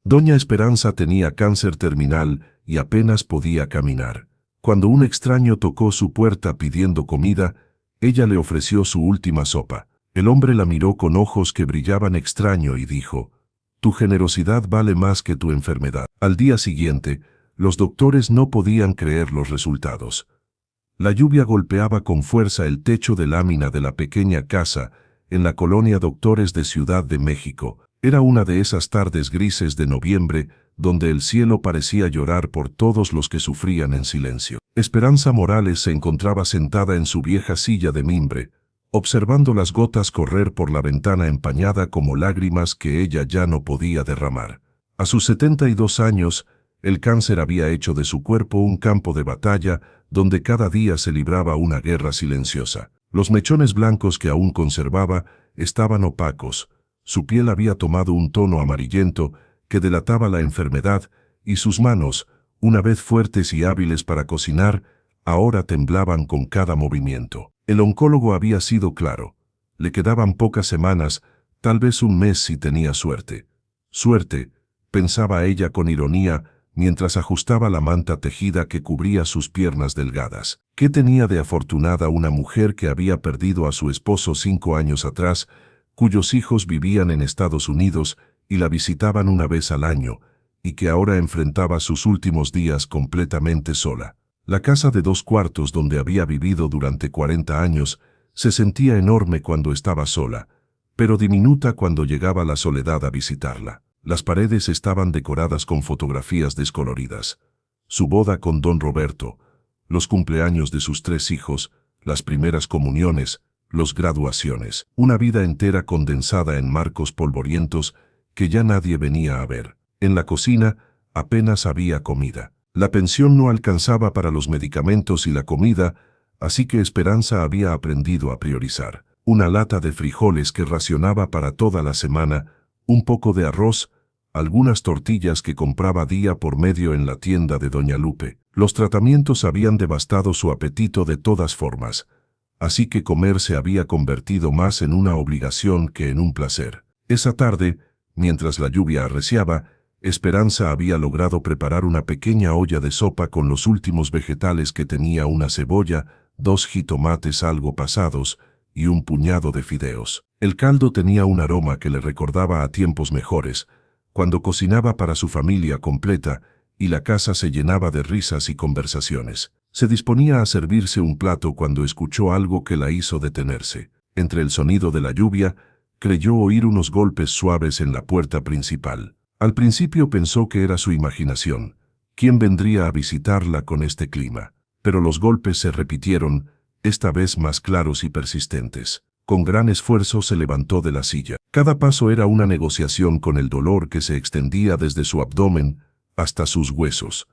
Doña Esperanza tenía cáncer terminal y apenas podía caminar. Cuando un extraño tocó su puerta pidiendo comida, ella le ofreció su última sopa. El hombre la miró con ojos que brillaban extraño y dijo: «Tu generosidad vale más que tu enfermedad». Al día siguiente, los doctores no podían creer los resultados. La lluvia golpeaba con fuerza el techo de lámina de la pequeña casa en la colonia Doctores de Ciudad de México. Era una de esas tardes grises de noviembre donde el cielo parecía llorar por todos los que sufrían en silencio. Esperanza Morales se encontraba sentada en su vieja silla de mimbre, observando las gotas correr por la ventana empañada como lágrimas que ella ya no podía derramar. A sus 72 años, el cáncer había hecho de su cuerpo un campo de batalla donde cada día se libraba una guerra silenciosa. Los mechones blancos que aún conservaba estaban opacos, su piel había tomado un tono amarillento que delataba la enfermedad y sus manos, una vez fuertes y hábiles para cocinar, ahora temblaban con cada movimiento. El oncólogo había sido claro. Le quedaban pocas semanas, tal vez un mes si tenía suerte. Suerte, pensaba ella con ironía, mientras ajustaba la manta tejida que cubría sus piernas delgadas. ¿Qué tenía de afortunada una mujer que había perdido a su esposo 5 años atrás, cuyos hijos vivían en Estados Unidos y la visitaban una vez al año, y que ahora enfrentaba sus últimos días completamente sola? La casa de 2 cuartos donde había vivido durante 40 años se sentía enorme cuando estaba sola, pero diminuta cuando llegaba la soledad a visitarla. Las paredes estaban decoradas con fotografías descoloridas. Su boda con don Roberto, los cumpleaños de sus 3 hijos, las primeras comuniones, las graduaciones. Una vida entera condensada en marcos polvorientos que ya nadie venía a ver. En la cocina apenas había comida. La pensión no alcanzaba para los medicamentos y la comida, así que Esperanza había aprendido a priorizar. Una lata de frijoles que racionaba para toda la semana, un poco de arroz, algunas tortillas que compraba día por medio en la tienda de Doña Lupe. Los tratamientos habían devastado su apetito de todas formas, así que comer se había convertido más en una obligación que en un placer. Esa tarde, mientras la lluvia arreciaba, Esperanza había logrado preparar una pequeña olla de sopa con los últimos vegetales que tenía: una cebolla, 2 jitomates algo pasados y un puñado de fideos. El caldo tenía un aroma que le recordaba a tiempos mejores, cuando cocinaba para su familia completa y la casa se llenaba de risas y conversaciones. Se disponía a servirse un plato cuando escuchó algo que la hizo detenerse. Entre el sonido de la lluvia, creyó oír unos golpes suaves en la puerta principal. Al principio pensó que era su imaginación. ¿Quién vendría a visitarla con este clima? Pero los golpes se repitieron, esta vez más claros y persistentes. Con gran esfuerzo se levantó de la silla. Cada paso era una negociación con el dolor que se extendía desde su abdomen hasta sus huesos.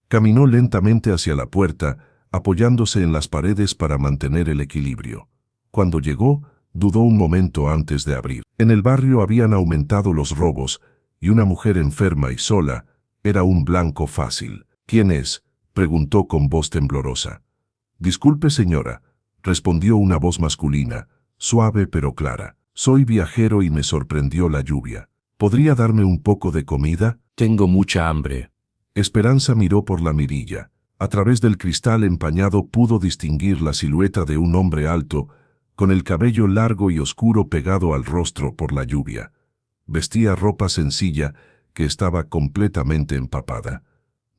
Caminó lentamente hacia la puerta, apoyándose en las paredes para mantener el equilibrio. Cuando llegó, dudó un momento antes de abrir. En el barrio habían aumentado los robos, y una mujer enferma y sola era un blanco fácil. «¿Quién es?», preguntó con voz temblorosa. «Disculpe, señora», respondió una voz masculina, suave pero clara. «Soy viajero y me sorprendió la lluvia. ¿Podría darme un poco de comida?» Tengo mucha hambre. Esperanza miró por la mirilla. A través del cristal empañado pudo distinguir la silueta de un hombre alto, con el cabello largo y oscuro pegado al rostro por la lluvia. Vestía ropa sencilla que estaba completamente empapada.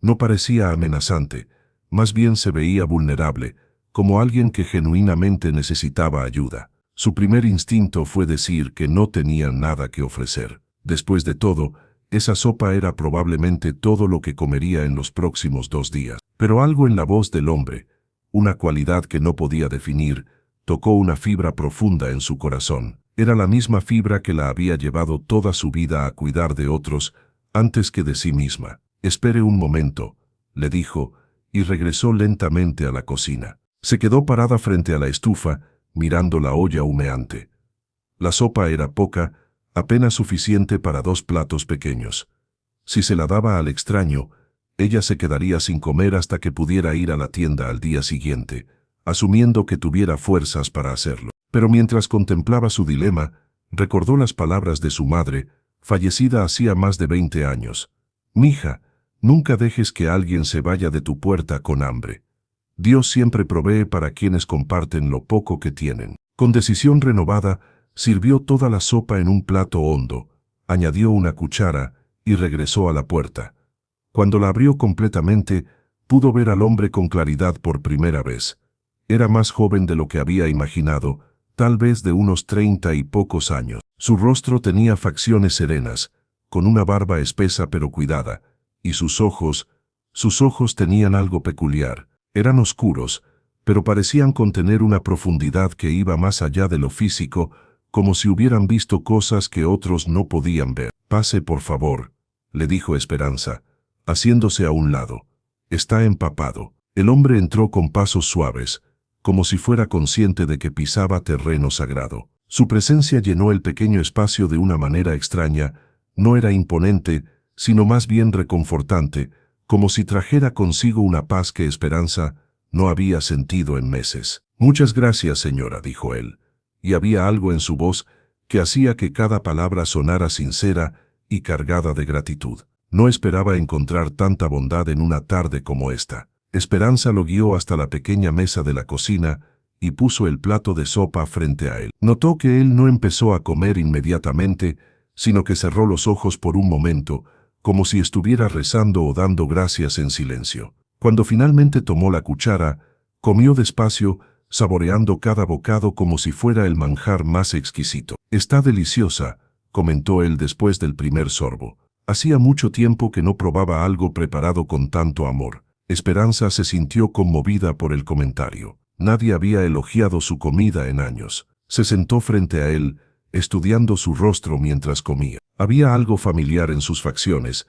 No parecía amenazante, más bien se veía vulnerable, como alguien que genuinamente necesitaba ayuda. Su primer instinto fue decir que no tenía nada que ofrecer. Después de todo, esa sopa era probablemente todo lo que comería en los próximos 2 días. Pero algo en la voz del hombre, una cualidad que no podía definir, tocó una fibra profunda en su corazón. Era la misma fibra que la había llevado toda su vida a cuidar de otros antes que de sí misma. «Espere un momento», le dijo, y regresó lentamente a la cocina. Se quedó parada frente a la estufa, mirando la olla humeante. La sopa era poca, apenas suficiente para 2 platos pequeños. Si se la daba al extraño, ella se quedaría sin comer hasta que pudiera ir a la tienda al día siguiente, asumiendo que tuviera fuerzas para hacerlo. Pero mientras contemplaba su dilema, recordó las palabras de su madre, fallecida hacía más de 20 años. Mija, nunca dejes que alguien se vaya de tu puerta con hambre. Dios siempre provee para quienes comparten lo poco que tienen. Con decisión renovada, sirvió toda la sopa en un plato hondo, añadió una cuchara y regresó a la puerta. Cuando la abrió completamente, pudo ver al hombre con claridad por primera vez. Era más joven de lo que había imaginado, tal vez de unos 30 y pocos años. Su rostro tenía facciones serenas, con una barba espesa pero cuidada, y sus ojos tenían algo peculiar. Eran oscuros, pero parecían contener una profundidad que iba más allá de lo físico, como si hubieran visto cosas que otros no podían ver. «Pase, por favor», le dijo Esperanza, haciéndose a un lado. «Está empapado». El hombre entró con pasos suaves, como si fuera consciente de que pisaba terreno sagrado. Su presencia llenó el pequeño espacio de una manera extraña. No era imponente, sino más bien reconfortante, como si trajera consigo una paz que Esperanza no había sentido en meses. «Muchas gracias, señora», dijo él, y había algo en su voz que hacía que cada palabra sonara sincera y cargada de gratitud. No esperaba encontrar tanta bondad en una tarde como esta. Esperanza lo guió hasta la pequeña mesa de la cocina y puso el plato de sopa frente a él. Notó que él no empezó a comer inmediatamente, sino que cerró los ojos por un momento, como si estuviera rezando o dando gracias en silencio. Cuando finalmente tomó la cuchara, comió despacio, saboreando cada bocado como si fuera el manjar más exquisito. «Está deliciosa», comentó él después del primer sorbo. Hacía mucho tiempo que no probaba algo preparado con tanto amor. Esperanza se sintió conmovida por el comentario. Nadie había elogiado su comida en años. Se sentó frente a él, estudiando su rostro mientras comía. Había algo familiar en sus facciones,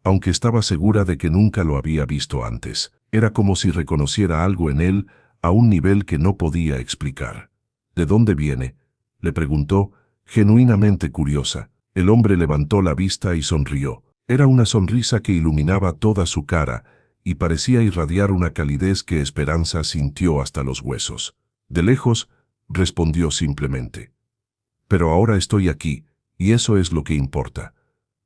aunque estaba segura de que nunca lo había visto antes. Era como si reconociera algo en él a un nivel que no podía explicar. «¿De dónde viene?», le preguntó, genuinamente curiosa. El hombre levantó la vista y sonrió. Era una sonrisa que iluminaba toda su cara y parecía irradiar una calidez que Esperanza sintió hasta los huesos. «De lejos», respondió simplemente. «Pero ahora estoy aquí, y eso es lo que importa».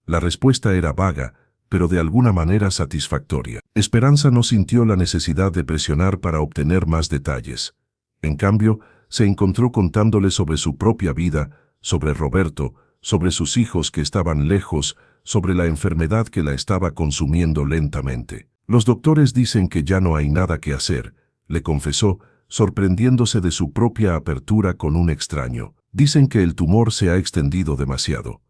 La respuesta era vaga, pero de alguna manera satisfactoria. Esperanza no sintió la necesidad de presionar para obtener más detalles. En cambio, se encontró contándole sobre su propia vida, sobre Roberto, sobre sus hijos que estaban lejos, sobre la enfermedad que la estaba consumiendo lentamente. «Los doctores dicen que ya no hay nada que hacer», le confesó, sorprendiéndose de su propia apertura con un extraño. «Dicen que el tumor se ha extendido demasiado,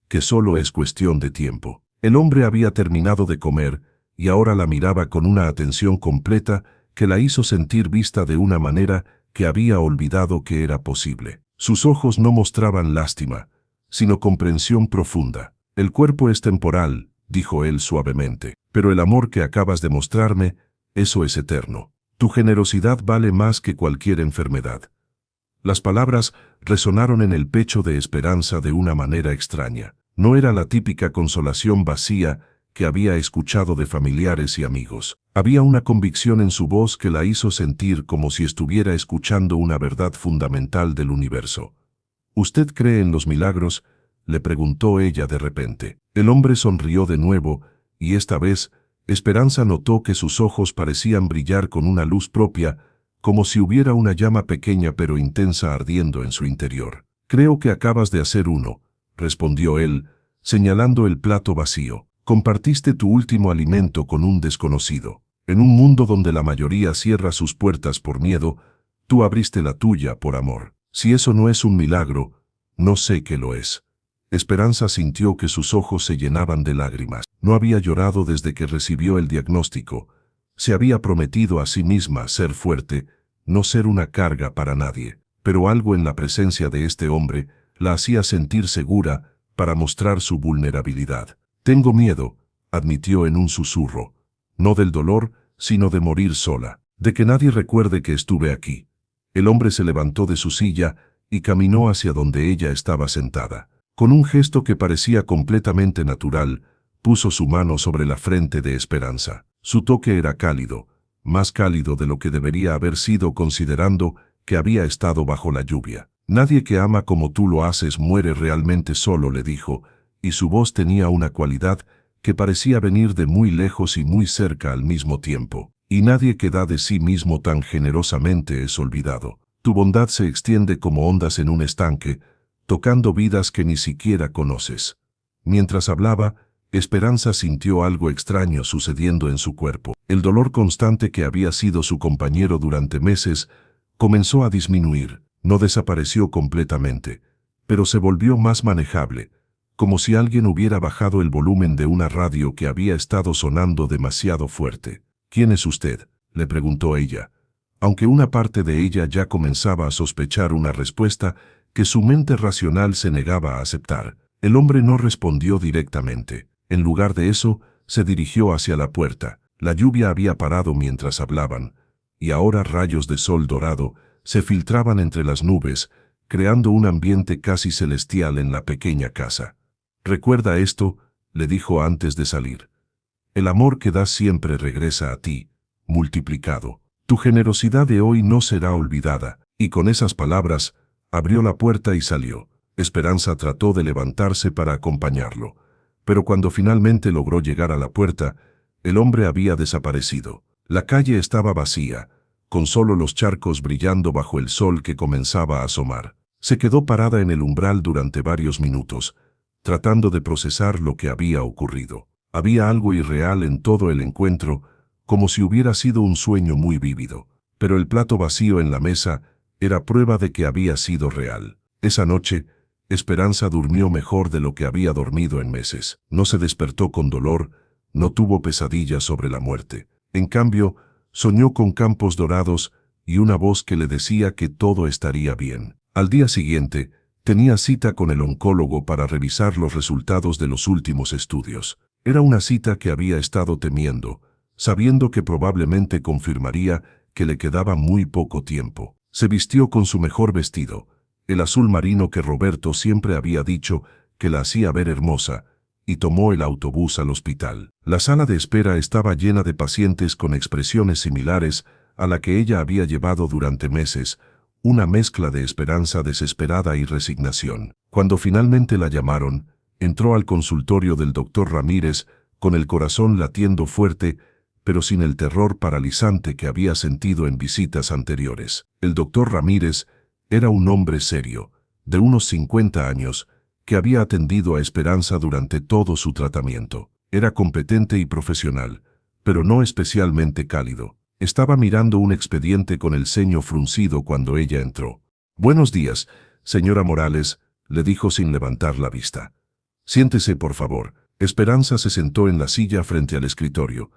que solo es cuestión de tiempo». El hombre había terminado de comer y ahora la miraba con una atención completa que la hizo sentir vista de una manera que había olvidado que era posible. Sus ojos no mostraban lástima, sino comprensión profunda. «El cuerpo es temporal», dijo él suavemente, «pero el amor que acabas de mostrarme, eso es eterno. Tu generosidad vale más que cualquier enfermedad». Las palabras resonaron en el pecho de Esperanza de una manera extraña. No era la típica consolación vacía que había escuchado de familiares y amigos. Había una convicción en su voz que la hizo sentir como si estuviera escuchando una verdad fundamental del universo. «¿Usted cree en los milagros?», le preguntó ella de repente. El hombre sonrió de nuevo, y esta vez Esperanza notó que sus ojos parecían brillar con una luz propia, como si hubiera una llama pequeña pero intensa ardiendo en su interior. «Creo que acabas de hacer uno», respondió él, señalando el plato vacío. «Compartiste tu último alimento con un desconocido. En un mundo donde la mayoría cierra sus puertas por miedo, tú abriste la tuya por amor. Si eso no es un milagro, no sé qué lo es». Esperanza sintió que sus ojos se llenaban de lágrimas. No había llorado desde que recibió el diagnóstico. Se había prometido a sí misma ser fuerte, no ser una carga para nadie. Pero algo en la presencia de este hombre la hacía sentir segura para mostrar su vulnerabilidad. «Tengo miedo», admitió en un susurro. «No del dolor, sino de morir sola. De que nadie recuerde que estuve aquí». El hombre se levantó de su silla y caminó hacia donde ella estaba sentada. Con un gesto que parecía completamente natural, puso su mano sobre la frente de Esperanza. Su toque era cálido, más cálido de lo que debería haber sido considerando que había estado bajo la lluvia. «Nadie que ama como tú lo haces muere realmente solo», le dijo, y su voz tenía una cualidad que parecía venir de muy lejos y muy cerca al mismo tiempo. Y nadie que da de sí mismo tan generosamente es olvidado. Tu bondad se extiende como ondas en un estanque, tocando vidas que ni siquiera conoces. Mientras hablaba, Esperanza sintió algo extraño sucediendo en su cuerpo. El dolor constante que había sido su compañero durante meses comenzó a disminuir. No desapareció completamente, pero se volvió más manejable, como si alguien hubiera bajado el volumen de una radio que había estado sonando demasiado fuerte. «¿Quién es usted?», le preguntó ella, aunque una parte de ella ya comenzaba a sospechar una respuesta que su mente racional se negaba a aceptar. El hombre no respondió directamente. En lugar de eso, se dirigió hacia la puerta. La lluvia había parado mientras hablaban, y ahora rayos de sol dorado se filtraban entre las nubes, creando un ambiente casi celestial en la pequeña casa. «Recuerda esto», le dijo antes de salir. «El amor que das siempre regresa a ti, multiplicado. Tu generosidad de hoy no será olvidada». Y con esas palabras, abrió la puerta y salió. Esperanza trató de levantarse para acompañarlo, pero cuando finalmente logró llegar a la puerta, el hombre había desaparecido. La calle estaba vacía, con solo los charcos brillando bajo el sol que comenzaba a asomar. Se quedó parada en el umbral durante varios minutos, tratando de procesar lo que había ocurrido. Había algo irreal en todo el encuentro, como si hubiera sido un sueño muy vívido. Pero el plato vacío en la mesa era prueba de que había sido real. Esa noche, Esperanza durmió mejor de lo que había dormido en meses. No se despertó con dolor, no tuvo pesadillas sobre la muerte. En cambio, soñó con campos dorados y una voz que le decía que todo estaría bien. Al día siguiente, tenía cita con el oncólogo para revisar los resultados de los últimos estudios. Era una cita que había estado temiendo, sabiendo que probablemente confirmaría que le quedaba muy poco tiempo. Se vistió con su mejor vestido, el azul marino que Roberto siempre había dicho que la hacía ver hermosa, y tomó el autobús al hospital. La sala de espera estaba llena de pacientes con expresiones similares a la que ella había llevado durante meses, una mezcla de esperanza desesperada y resignación. Cuando finalmente la llamaron, entró al consultorio del doctor Ramírez con el corazón latiendo fuerte, pero sin el terror paralizante que había sentido en visitas anteriores. El doctor Ramírez era un hombre serio, de unos 50 años, que había atendido a Esperanza durante todo su tratamiento. Era competente y profesional, pero no especialmente cálido. Estaba mirando un expediente con el ceño fruncido cuando ella entró. «Buenos días, señora Morales», le dijo sin levantar la vista. «Siéntese, por favor». Esperanza se sentó en la silla frente al escritorio,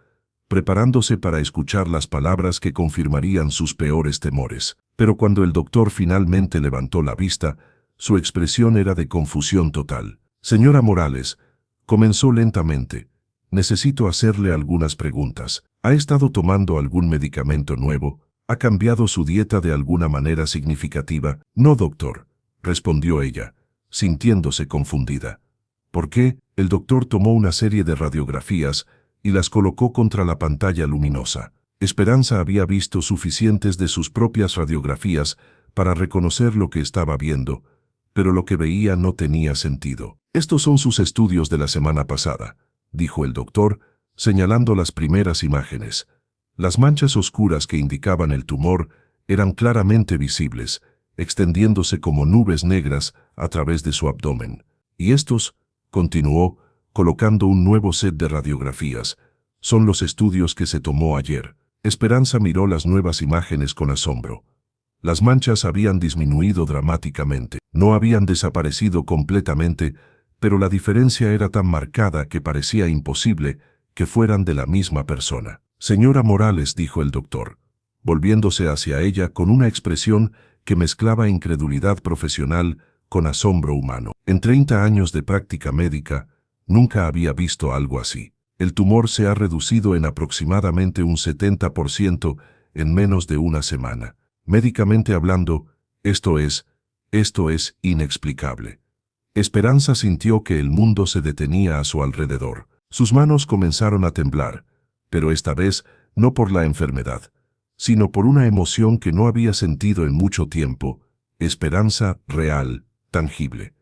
preparándose para escuchar las palabras que confirmarían sus peores temores. Pero cuando el doctor finalmente levantó la vista, su expresión era de confusión total. «Señora Morales», comenzó lentamente, «necesito hacerle algunas preguntas. ¿Ha estado tomando algún medicamento nuevo? ¿Ha cambiado su dieta de alguna manera significativa?» «No, doctor», respondió ella, sintiéndose confundida. «¿Por qué?» El doctor tomó una serie de radiografías y las colocó contra la pantalla luminosa. Esperanza había visto suficientes de sus propias radiografías para reconocer lo que estaba viendo, pero lo que veía no tenía sentido. «Estos son sus estudios de la semana pasada», dijo el doctor, señalando las primeras imágenes. Las manchas oscuras que indicaban el tumor eran claramente visibles, extendiéndose como nubes negras a través de su abdomen. «Y estos», continuó, colocando un nuevo set de radiografías, «son los estudios que se tomó ayer». Esperanza miró las nuevas imágenes con asombro. Las manchas habían disminuido dramáticamente. No habían desaparecido completamente, pero la diferencia era tan marcada que parecía imposible que fueran de la misma persona. «Señora Morales», dijo el doctor, volviéndose hacia ella con una expresión que mezclaba incredulidad profesional con asombro humano. En 30 años de práctica médica, nunca había visto algo así. El tumor se ha reducido en aproximadamente un 70% en menos de una semana. Médicamente hablando, esto es inexplicable. Esperanza sintió que el mundo se detenía a su alrededor. Sus manos comenzaron a temblar, pero esta vez no por la enfermedad, sino por una emoción que no había sentido en mucho tiempo, esperanza real, tangible.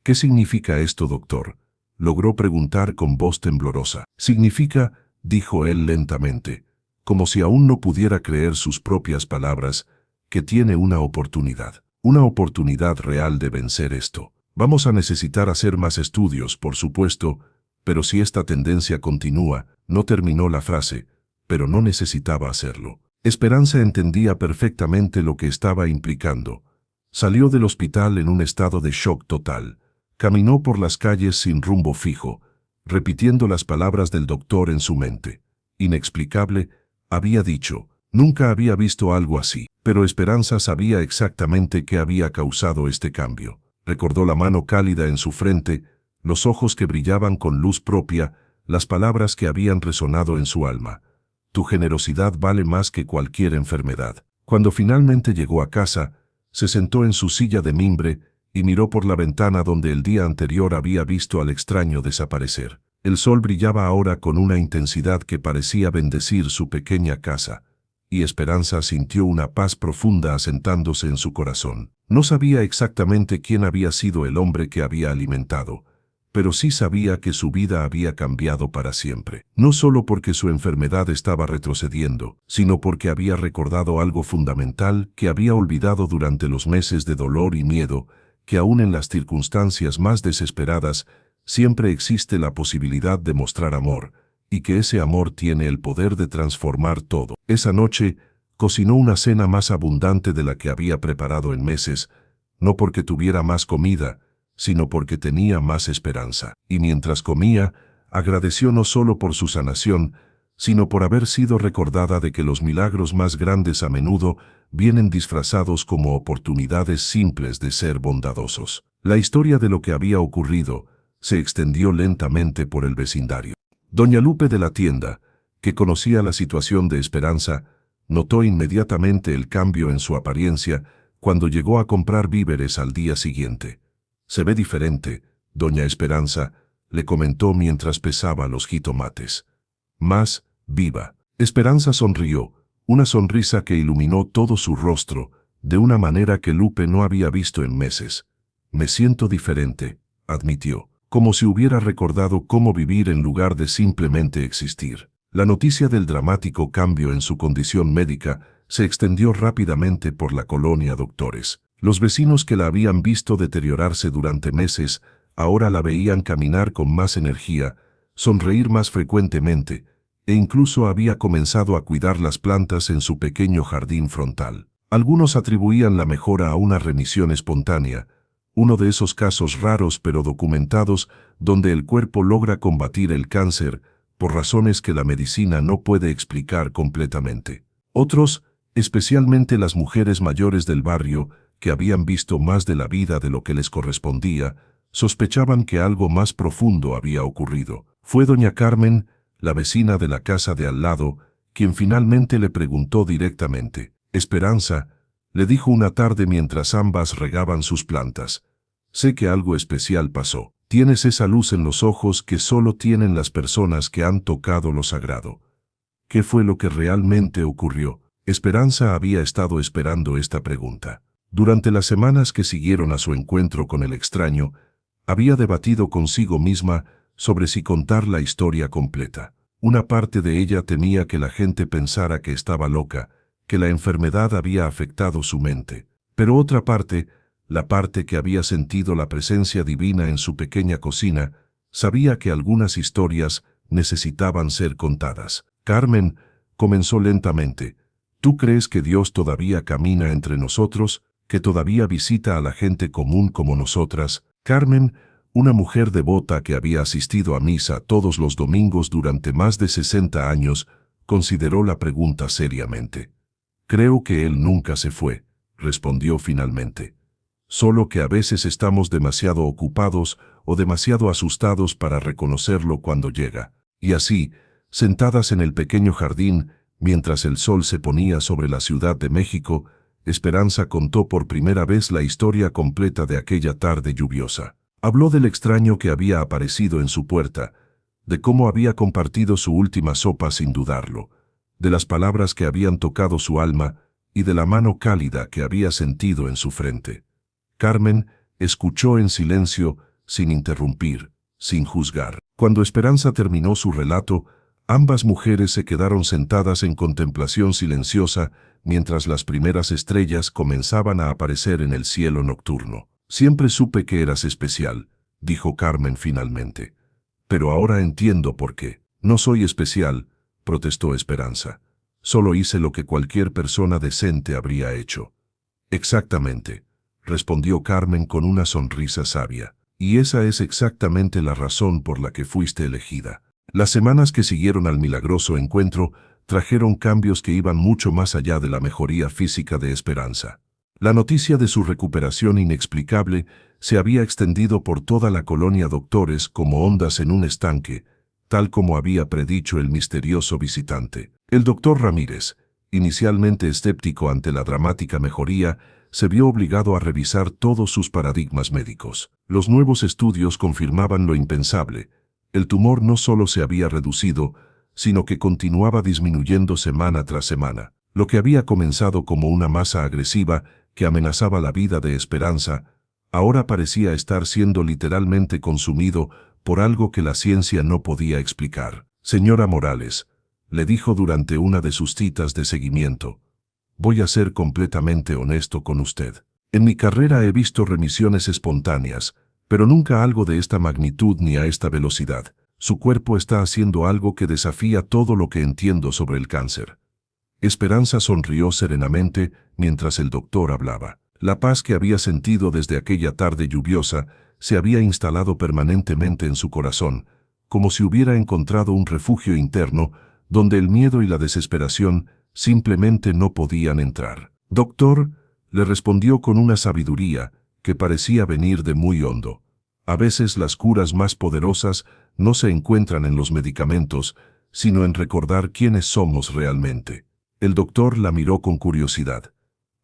«¿Qué significa esto, doctor?», logró preguntar con voz temblorosa. Significa, dijo él lentamente, como si aún no pudiera creer sus propias palabras, que tiene una oportunidad real de vencer esto. Vamos a necesitar hacer más estudios, por supuesto, pero si esta tendencia continúa, no terminó la frase, pero no necesitaba hacerlo. Esperanza entendía perfectamente lo que estaba implicando. Salió del hospital en un estado de shock total. Caminó por las calles sin rumbo fijo, repitiendo las palabras del doctor en su mente. Inexplicable, había dicho. Nunca había visto algo así, pero Esperanza sabía exactamente qué había causado este cambio. Recordó la mano cálida en su frente, los ojos que brillaban con luz propia, las palabras que habían resonado en su alma. Tu generosidad vale más que cualquier enfermedad. Cuando finalmente llegó a casa, se sentó en su silla de mimbre y miró por la ventana donde el día anterior había visto al extraño desaparecer. El sol brillaba ahora con una intensidad que parecía bendecir su pequeña casa, y Esperanza sintió una paz profunda asentándose en su corazón. No sabía exactamente quién había sido el hombre que había alimentado, pero sí sabía que su vida había cambiado para siempre. No solo porque su enfermedad estaba retrocediendo, sino porque había recordado algo fundamental que había olvidado durante los meses de dolor y miedo, que aún en las circunstancias más desesperadas, siempre existe la posibilidad de mostrar amor, y que ese amor tiene el poder de transformar todo. Esa noche, cocinó una cena más abundante de la que había preparado en meses, no porque tuviera más comida, sino porque tenía más esperanza. Y mientras comía, agradeció no solo por su sanación, sino por haber sido recordada de que los milagros más grandes a menudo vienen disfrazados como oportunidades simples de ser bondadosos. La historia de lo que había ocurrido se extendió lentamente por el vecindario. Doña Lupe de la tienda, que conocía la situación de Esperanza, notó inmediatamente el cambio en su apariencia cuando llegó a comprar víveres al día siguiente. Se ve diferente, doña Esperanza, le comentó mientras pesaba los jitomates. Más viva. Esperanza sonrió, una sonrisa que iluminó todo su rostro, de una manera que Lupe no había visto en meses. Me siento diferente, admitió, como si hubiera recordado cómo vivir en lugar de simplemente existir. La noticia del dramático cambio en su condición médica se extendió rápidamente por la colonia Doctores. Los vecinos que la habían visto deteriorarse durante meses, ahora la veían caminar con más energía, sonreír más frecuentemente, e incluso había comenzado a cuidar las plantas en su pequeño jardín frontal. Algunos atribuían la mejora a una remisión espontánea, uno de esos casos raros pero documentados donde el cuerpo logra combatir el cáncer por razones que la medicina no puede explicar completamente. Otros, especialmente las mujeres mayores del barrio, que habían visto más de la vida de lo que les correspondía, sospechaban que algo más profundo había ocurrido. Fue doña Carmen, la vecina de la casa de al lado, quien finalmente le preguntó directamente. Esperanza, le dijo una tarde mientras ambas regaban sus plantas. Sé que algo especial pasó. Tienes esa luz en los ojos que solo tienen las personas que han tocado lo sagrado. ¿Qué fue lo que realmente ocurrió? Esperanza había estado esperando esta pregunta. Durante las semanas que siguieron a su encuentro con el extraño, había debatido consigo misma sobre si contar la historia completa. Una parte de ella temía que la gente pensara que estaba loca, que la enfermedad había afectado su mente. Pero otra parte, la parte que había sentido la presencia divina en su pequeña cocina, sabía que algunas historias necesitaban ser contadas. Carmen, comenzó lentamente, ¿tú crees que Dios todavía camina entre nosotros, que todavía visita a la gente común como nosotras? Carmen, una mujer devota que había asistido a misa todos los domingos durante más de 60 años, consideró la pregunta seriamente. Creo que Él nunca se fue, respondió finalmente. Solo que a veces estamos demasiado ocupados o demasiado asustados para reconocerlo cuando llega. Y así, sentadas en el pequeño jardín, mientras el sol se ponía sobre la Ciudad de México, Esperanza contó por primera vez la historia completa de aquella tarde lluviosa. Habló del extraño que había aparecido en su puerta, de cómo había compartido su última sopa sin dudarlo, de las palabras que habían tocado su alma y de la mano cálida que había sentido en su frente. Carmen escuchó en silencio, sin interrumpir, sin juzgar. Cuando Esperanza terminó su relato, ambas mujeres se quedaron sentadas en contemplación silenciosa mientras las primeras estrellas comenzaban a aparecer en el cielo nocturno. «Siempre supe que eras especial», dijo Carmen finalmente. «Pero ahora entiendo por qué». «No soy especial», protestó Esperanza. «Solo hice lo que cualquier persona decente habría hecho». «Exactamente», respondió Carmen con una sonrisa sabia. «Y esa es exactamente la razón por la que fuiste elegida». Las semanas que siguieron al milagroso encuentro trajeron cambios que iban mucho más allá de la mejoría física de Esperanza. La noticia de su recuperación inexplicable se había extendido por toda la colonia Doctores como ondas en un estanque, tal como había predicho el misterioso visitante. El doctor Ramírez, inicialmente escéptico ante la dramática mejoría, se vio obligado a revisar todos sus paradigmas médicos. Los nuevos estudios confirmaban lo impensable. El tumor no solo se había reducido, sino que continuaba disminuyendo semana tras semana. Lo que había comenzado como una masa agresiva que amenazaba la vida de Esperanza, ahora parecía estar siendo literalmente consumido por algo que la ciencia no podía explicar. «Señora Morales», le dijo durante una de sus citas de seguimiento, «voy a ser completamente honesto con usted. En mi carrera he visto remisiones espontáneas, pero nunca algo de esta magnitud ni a esta velocidad. Su cuerpo está haciendo algo que desafía todo lo que entiendo sobre el cáncer». Esperanza sonrió serenamente mientras el doctor hablaba. La paz que había sentido desde aquella tarde lluviosa se había instalado permanentemente en su corazón, como si hubiera encontrado un refugio interno donde el miedo y la desesperación simplemente no podían entrar. «Doctor», le respondió con una sabiduría que parecía venir de muy hondo. «A veces las curas más poderosas no se encuentran en los medicamentos, sino en recordar quiénes somos realmente». El doctor la miró con curiosidad.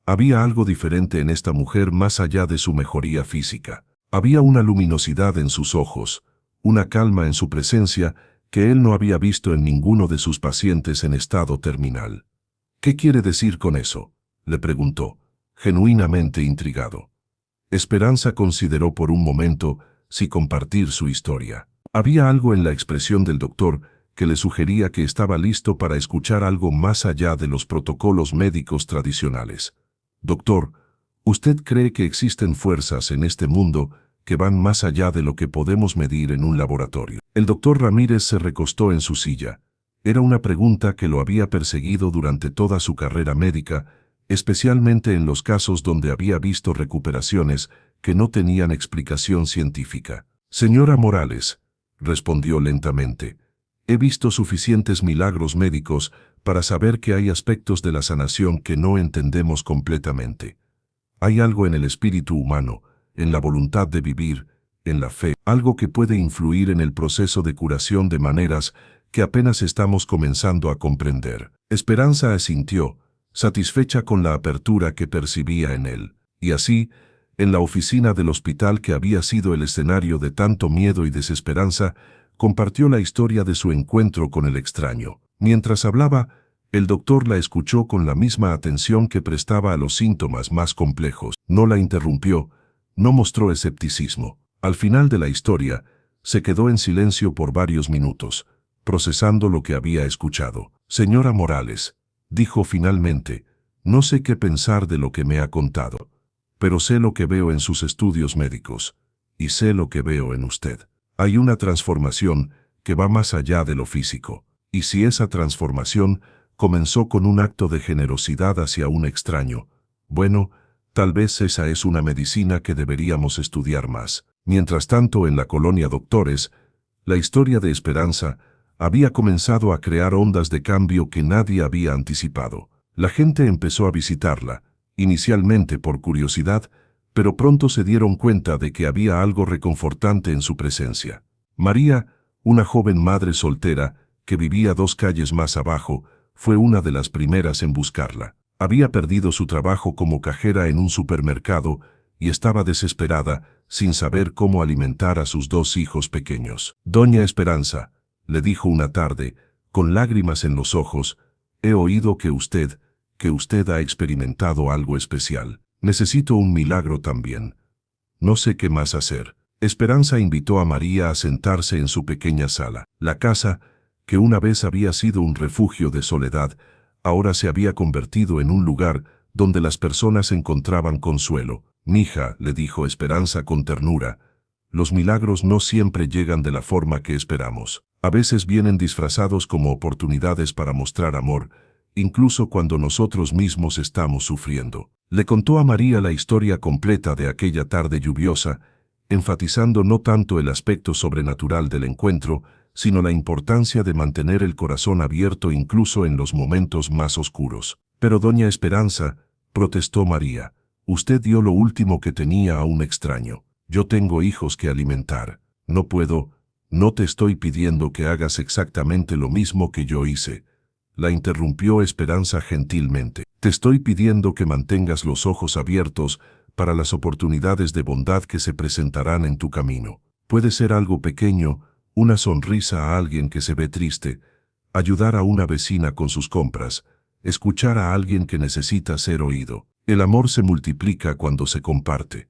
Había algo diferente en esta mujer más allá de su mejoría física. Había una luminosidad en sus ojos, una calma en su presencia que él no había visto en ninguno de sus pacientes en estado terminal. «¿Qué quiere decir con eso?», le preguntó, genuinamente intrigado. Esperanza consideró por un momento si compartir su historia. Había algo en la expresión del doctor que le sugería que estaba listo para escuchar algo más allá de los protocolos médicos tradicionales. «Doctor, ¿usted cree que existen fuerzas en este mundo que van más allá de lo que podemos medir en un laboratorio?» El doctor Ramírez se recostó en su silla. Era una pregunta que lo había perseguido durante toda su carrera médica, especialmente en los casos donde había visto recuperaciones que no tenían explicación científica. «Señora Morales», respondió lentamente, «he visto suficientes milagros médicos para saber que hay aspectos de la sanación que no entendemos completamente. Hay algo en el espíritu humano, en la voluntad de vivir, en la fe, algo que puede influir en el proceso de curación de maneras que apenas estamos comenzando a comprender». Esperanza asintió, satisfecha con la apertura que percibía en él. Y así, en la oficina del hospital que había sido el escenario de tanto miedo y desesperanza, compartió la historia de su encuentro con el extraño. Mientras hablaba, el doctor la escuchó con la misma atención que prestaba a los síntomas más complejos. No la interrumpió, no mostró escepticismo. Al final de la historia, se quedó en silencio por varios minutos, procesando lo que había escuchado. «Señora Morales», dijo finalmente, «no sé qué pensar de lo que me ha contado, pero sé lo que veo en sus estudios médicos, y sé lo que veo en usted. Hay una transformación que va más allá de lo físico, y si esa transformación comenzó con un acto de generosidad hacia un extraño, bueno, tal vez esa es una medicina que deberíamos estudiar más». Mientras tanto, en la colonia Doctores, la historia de Esperanza había comenzado a crear ondas de cambio que nadie había anticipado. La gente empezó a visitarla, inicialmente por curiosidad, pero pronto se dieron cuenta de que había algo reconfortante en su presencia. María, una joven madre soltera, que vivía 2 calles más abajo, fue una de las primeras en buscarla. Había perdido su trabajo como cajera en un supermercado y estaba desesperada, sin saber cómo alimentar a sus 2 hijos pequeños. «Doña Esperanza», le dijo una tarde, con lágrimas en los ojos, «he oído que usted ha experimentado algo especial. Necesito un milagro también. No sé qué más hacer». Esperanza invitó a María a sentarse en su pequeña sala. La casa, que una vez había sido un refugio de soledad, ahora se había convertido en un lugar donde las personas encontraban consuelo. «Mija», le dijo Esperanza con ternura, «los milagros no siempre llegan de la forma que esperamos. A veces vienen disfrazados como oportunidades para mostrar amor, incluso cuando nosotros mismos estamos sufriendo». Le contó a María la historia completa de aquella tarde lluviosa, enfatizando no tanto el aspecto sobrenatural del encuentro, sino la importancia de mantener el corazón abierto incluso en los momentos más oscuros. «Pero doña Esperanza», protestó María, «usted dio lo último que tenía a un extraño. Yo tengo hijos que alimentar. No puedo, no te estoy pidiendo que hagas exactamente lo mismo que yo hice», la interrumpió Esperanza gentilmente. «Te estoy pidiendo que mantengas los ojos abiertos para las oportunidades de bondad que se presentarán en tu camino. Puede ser algo pequeño, una sonrisa a alguien que se ve triste, ayudar a una vecina con sus compras, escuchar a alguien que necesita ser oído. El amor se multiplica cuando se comparte».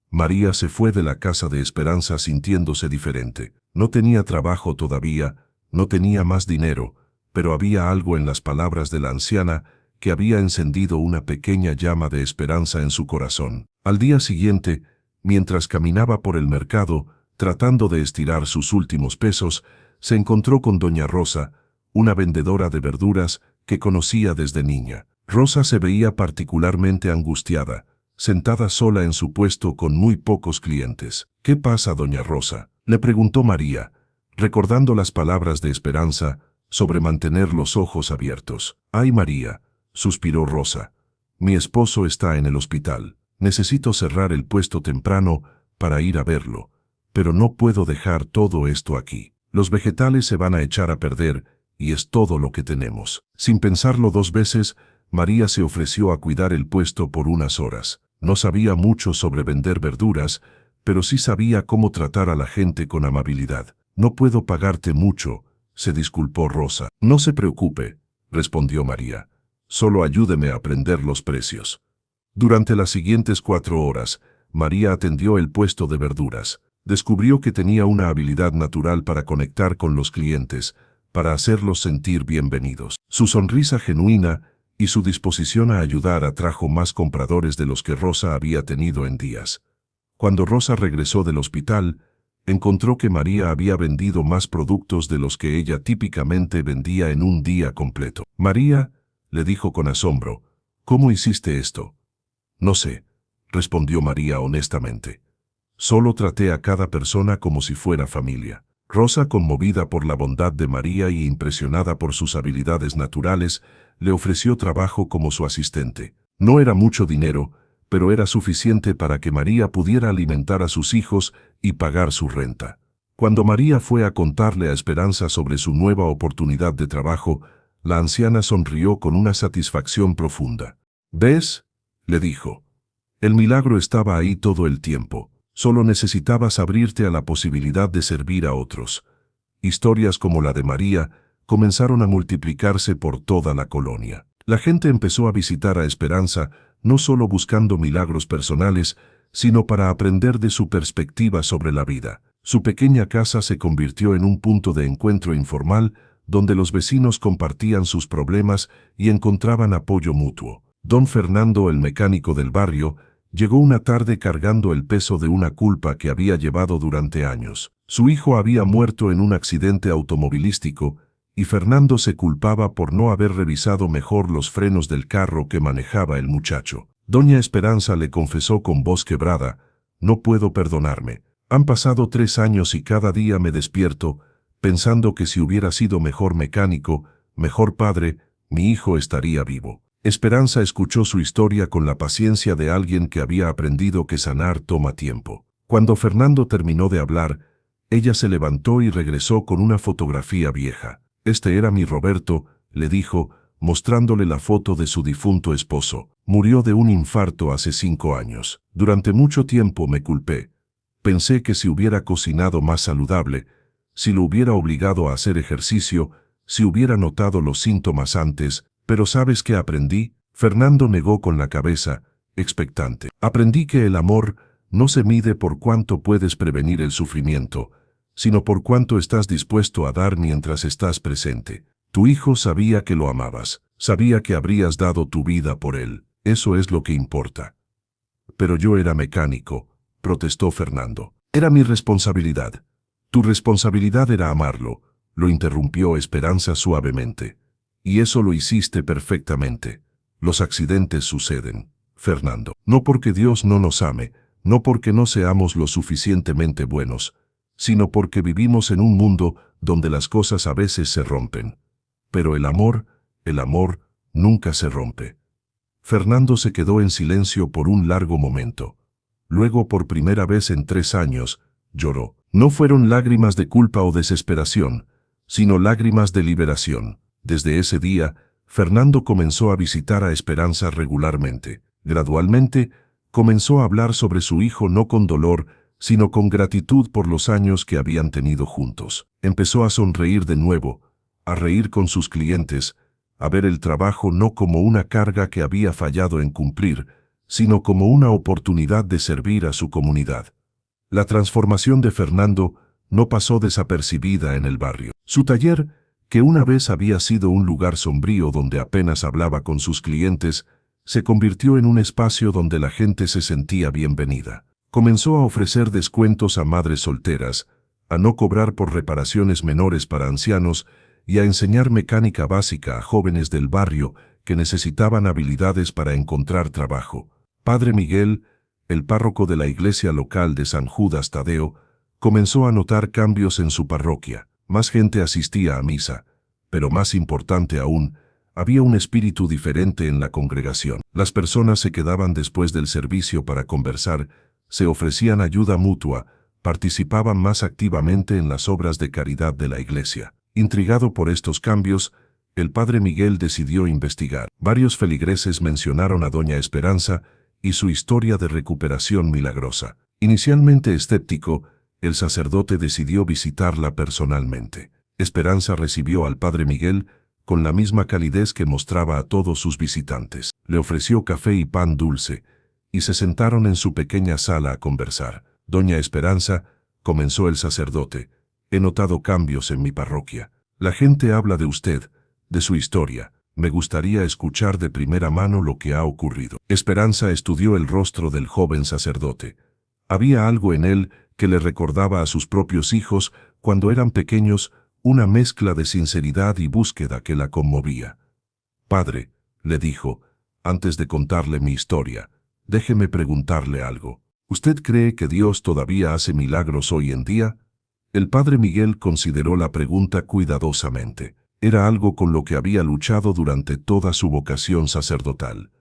María se fue de la casa de Esperanza sintiéndose diferente. No tenía trabajo todavía, no tenía más dinero, pero había algo en las palabras de la anciana que había encendido una pequeña llama de esperanza en su corazón. Al día siguiente, mientras caminaba por el mercado, tratando de estirar sus últimos pesos, se encontró con doña Rosa, una vendedora de verduras que conocía desde niña. Rosa se veía particularmente angustiada, sentada sola en su puesto con muy pocos clientes. «¿Qué pasa, doña Rosa?», le preguntó María, recordando las palabras de Esperanza sobre mantener los ojos abiertos. «Ay, María», suspiró Rosa, «mi esposo está en el hospital. Necesito cerrar el puesto temprano para ir a verlo, pero no puedo dejar todo esto aquí. Los vegetales se van a echar a perder y es todo lo que tenemos». Sin pensarlo dos veces, María se ofreció a cuidar el puesto por unas horas. No sabía mucho sobre vender verduras, pero sí sabía cómo tratar a la gente con amabilidad. «No puedo pagarte mucho», se disculpó Rosa. «No se preocupe», respondió María. «Solo ayúdeme a aprender los precios». Durante las siguientes 4 horas, María atendió el puesto de verduras. Descubrió que tenía una habilidad natural para conectar con los clientes, para hacerlos sentir bienvenidos. Su sonrisa genuina y su disposición a ayudar atrajo más compradores de los que Rosa había tenido en días. Cuando Rosa regresó del hospital, encontró que María había vendido más productos de los que ella típicamente vendía en un día completo. «María», le dijo con asombro, «¿cómo hiciste esto?». «No sé», respondió María honestamente. «Solo traté a cada persona como si fuera familia». Rosa, conmovida por la bondad de María y impresionada por sus habilidades naturales, le ofreció trabajo como su asistente. No era mucho dinero, pero era suficiente para que María pudiera alimentar a sus hijos y pagar su renta. Cuando María fue a contarle a Esperanza sobre su nueva oportunidad de trabajo, la anciana sonrió con una satisfacción profunda. «¿Ves?», le dijo. «El milagro estaba ahí todo el tiempo. Solo necesitabas abrirte a la posibilidad de servir a otros». Historias como la de María comenzaron a multiplicarse por toda la colonia. La gente empezó a visitar a Esperanza, no solo buscando milagros personales, sino para aprender de su perspectiva sobre la vida. Su pequeña casa se convirtió en un punto de encuentro informal, donde los vecinos compartían sus problemas y encontraban apoyo mutuo. Don Fernando, el mecánico del barrio, llegó una tarde cargando el peso de una culpa que había llevado durante años. Su hijo había muerto en un accidente automovilístico, y Fernando se culpaba por no haber revisado mejor los frenos del carro que manejaba el muchacho. Doña Esperanza le confesó con voz quebrada: «No puedo perdonarme. Han pasado 3 años y cada día me despierto pensando que si hubiera sido mejor mecánico, mejor padre, mi hijo estaría vivo». Esperanza escuchó su historia con la paciencia de alguien que había aprendido que sanar toma tiempo. Cuando Fernando terminó de hablar, ella se levantó y regresó con una fotografía vieja. «Este era mi Roberto», le dijo, mostrándole la foto de su difunto esposo. «Murió de un infarto hace 5 años. Durante mucho tiempo me culpé. Pensé que si hubiera cocinado más saludable, si lo hubiera obligado a hacer ejercicio, si hubiera notado los síntomas antes, pero ¿sabes qué aprendí?». Fernando negó con la cabeza, expectante. «Aprendí que el amor no se mide por cuánto puedes prevenir el sufrimiento, sino por cuánto estás dispuesto a dar mientras estás presente. Tu hijo sabía que lo amabas, sabía que habrías dado tu vida por él. Eso es lo que importa. Pero yo era mecánico, protestó Fernando. Era mi responsabilidad. Tu responsabilidad era amarlo, lo interrumpió Esperanza suavemente. Y eso lo hiciste perfectamente. Los accidentes suceden, Fernando. No porque Dios no nos ame, no porque no seamos lo suficientemente buenos, sino porque vivimos en un mundo donde las cosas a veces se rompen. Pero el amor nunca se rompe. Fernando se quedó en silencio por un largo momento. Luego, por primera vez en 3 años, lloró. No fueron lágrimas de culpa o desesperación, sino lágrimas de liberación. Desde ese día, Fernando comenzó a visitar a Esperanza regularmente. Gradualmente, comenzó a hablar sobre su hijo no con dolor, sino con gratitud por los años que habían tenido juntos. Empezó a sonreír de nuevo, a reír con sus clientes, a ver el trabajo no como una carga que había fallado en cumplir, sino como una oportunidad de servir a su comunidad. La transformación de Fernando no pasó desapercibida en el barrio. Su taller, que una vez había sido un lugar sombrío donde apenas hablaba con sus clientes, se convirtió en un espacio donde la gente se sentía bienvenida. Comenzó a ofrecer descuentos a madres solteras, a no cobrar por reparaciones menores para ancianos y a enseñar mecánica básica a jóvenes del barrio que necesitaban habilidades para encontrar trabajo. Padre Miguel, el párroco de la iglesia local de San Judas Tadeo, comenzó a notar cambios en su parroquia. Más gente asistía a misa, pero más importante aún, había un espíritu diferente en la congregación. Las personas se quedaban después del servicio para conversar, se ofrecían ayuda mutua, participaban más activamente en las obras de caridad de la iglesia. Intrigado por estos cambios, el padre Miguel decidió investigar. Varios feligreses mencionaron a Doña Esperanza y su historia de recuperación milagrosa. Inicialmente escéptico, el sacerdote decidió visitarla personalmente. Esperanza recibió al padre Miguel con la misma calidez que mostraba a todos sus visitantes. Le ofreció café y pan dulce, y se sentaron en su pequeña sala a conversar. Doña Esperanza, comenzó el sacerdote, he notado cambios en mi parroquia. La gente habla de usted, de su historia. Me gustaría escuchar de primera mano lo que ha ocurrido. Esperanza estudió el rostro del joven sacerdote. Había algo en él que le recordaba a sus propios hijos cuando eran pequeños, una mezcla de sinceridad y búsqueda que la conmovía. Padre, le dijo, antes de contarle mi historia, déjeme preguntarle algo. ¿Usted cree que Dios todavía hace milagros hoy en día? El padre Miguel consideró la pregunta cuidadosamente. Era algo con lo que había luchado durante toda su vocación sacerdotal.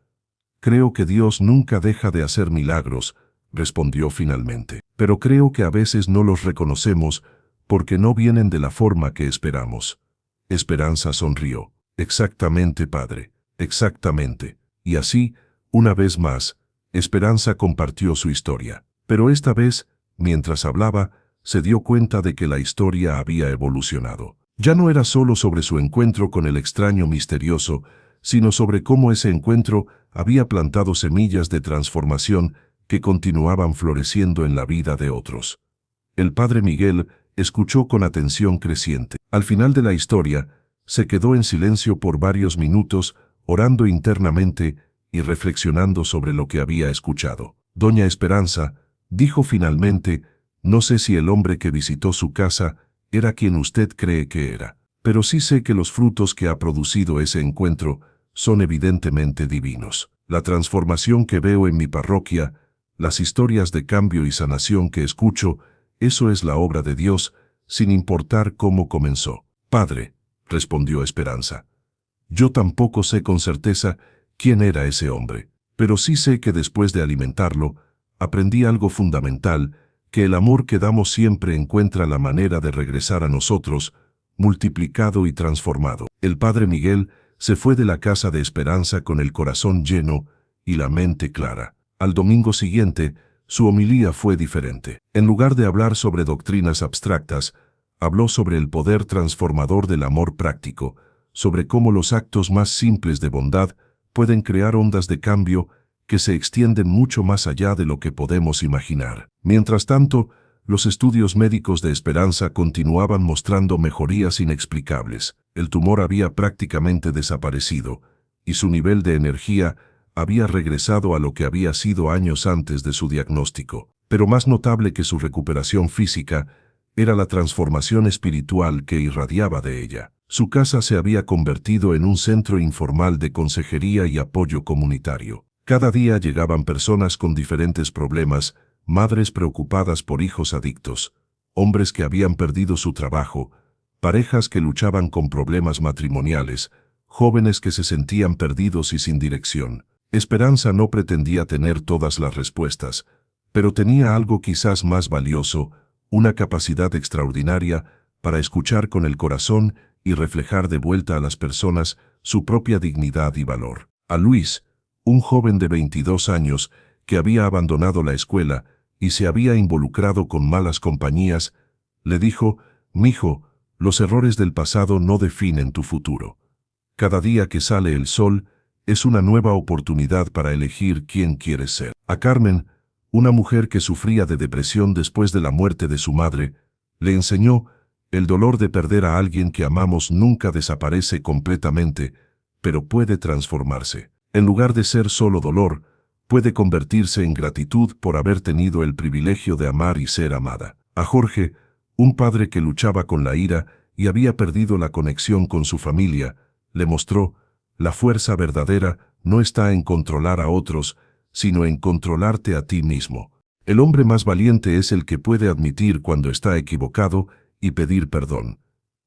Creo que Dios nunca deja de hacer milagros, respondió finalmente. Pero creo que a veces no los reconocemos porque no vienen de la forma que esperamos. Esperanza sonrió. Exactamente, padre, exactamente. Y así, una vez más, Esperanza compartió su historia. Pero esta vez, mientras hablaba, se dio cuenta de que la historia había evolucionado. Ya no era solo sobre su encuentro con el extraño misterioso, sino sobre cómo ese encuentro había plantado semillas de transformación que continuaban floreciendo en la vida de otros. El padre Miguel escuchó con atención creciente. Al final de la historia, se quedó en silencio por varios minutos, orando internamente y reflexionando sobre lo que había escuchado. Doña Esperanza, dijo finalmente, no sé si el hombre que visitó su casa era quien usted cree que era, pero sí sé que los frutos que ha producido ese encuentro son evidentemente divinos. La transformación que veo en mi parroquia, las historias de cambio y sanación que escucho, eso es la obra de Dios, sin importar cómo comenzó. Padre, respondió Esperanza, yo tampoco sé con certeza quién era ese hombre, pero sí sé que después de alimentarlo, aprendí algo fundamental, que el amor que damos siempre encuentra la manera de regresar a nosotros, multiplicado y transformado. El padre Miguel se fue de la casa de Esperanza con el corazón lleno y la mente clara. Al domingo siguiente, su homilía fue diferente. En lugar de hablar sobre doctrinas abstractas, habló sobre el poder transformador del amor práctico, sobre cómo los actos más simples de bondad pueden crear ondas de cambio que se extienden mucho más allá de lo que podemos imaginar. Mientras tanto, los estudios médicos de Esperanza continuaban mostrando mejorías inexplicables. El tumor había prácticamente desaparecido, y su nivel de energía había regresado a lo que había sido años antes de su diagnóstico. Pero más notable que su recuperación física era la transformación espiritual que irradiaba de ella. Su casa se había convertido en un centro informal de consejería y apoyo comunitario. Cada día llegaban personas con diferentes problemas, madres preocupadas por hijos adictos, hombres que habían perdido su trabajo, parejas que luchaban con problemas matrimoniales, jóvenes que se sentían perdidos y sin dirección. Esperanza no pretendía tener todas las respuestas, pero tenía algo quizás más valioso, una capacidad extraordinaria para escuchar con el corazón y reflejar de vuelta a las personas su propia dignidad y valor. A Luis, un joven de 22 años que había abandonado la escuela y se había involucrado con malas compañías, le dijo: «Mijo, los errores del pasado no definen tu futuro. Cada día que sale el sol es una nueva oportunidad para elegir quién quieres ser». A Carmen, una mujer que sufría de depresión después de la muerte de su madre, le enseñó: el dolor de perder a alguien que amamos nunca desaparece completamente, pero puede transformarse. En lugar de ser solo dolor, puede convertirse en gratitud por haber tenido el privilegio de amar y ser amada. A Jorge, un padre que luchaba con la ira y había perdido la conexión con su familia, le mostró: la fuerza verdadera no está en controlar a otros, sino en controlarte a ti mismo. El hombre más valiente es el que puede admitir cuando está equivocado y pedir perdón.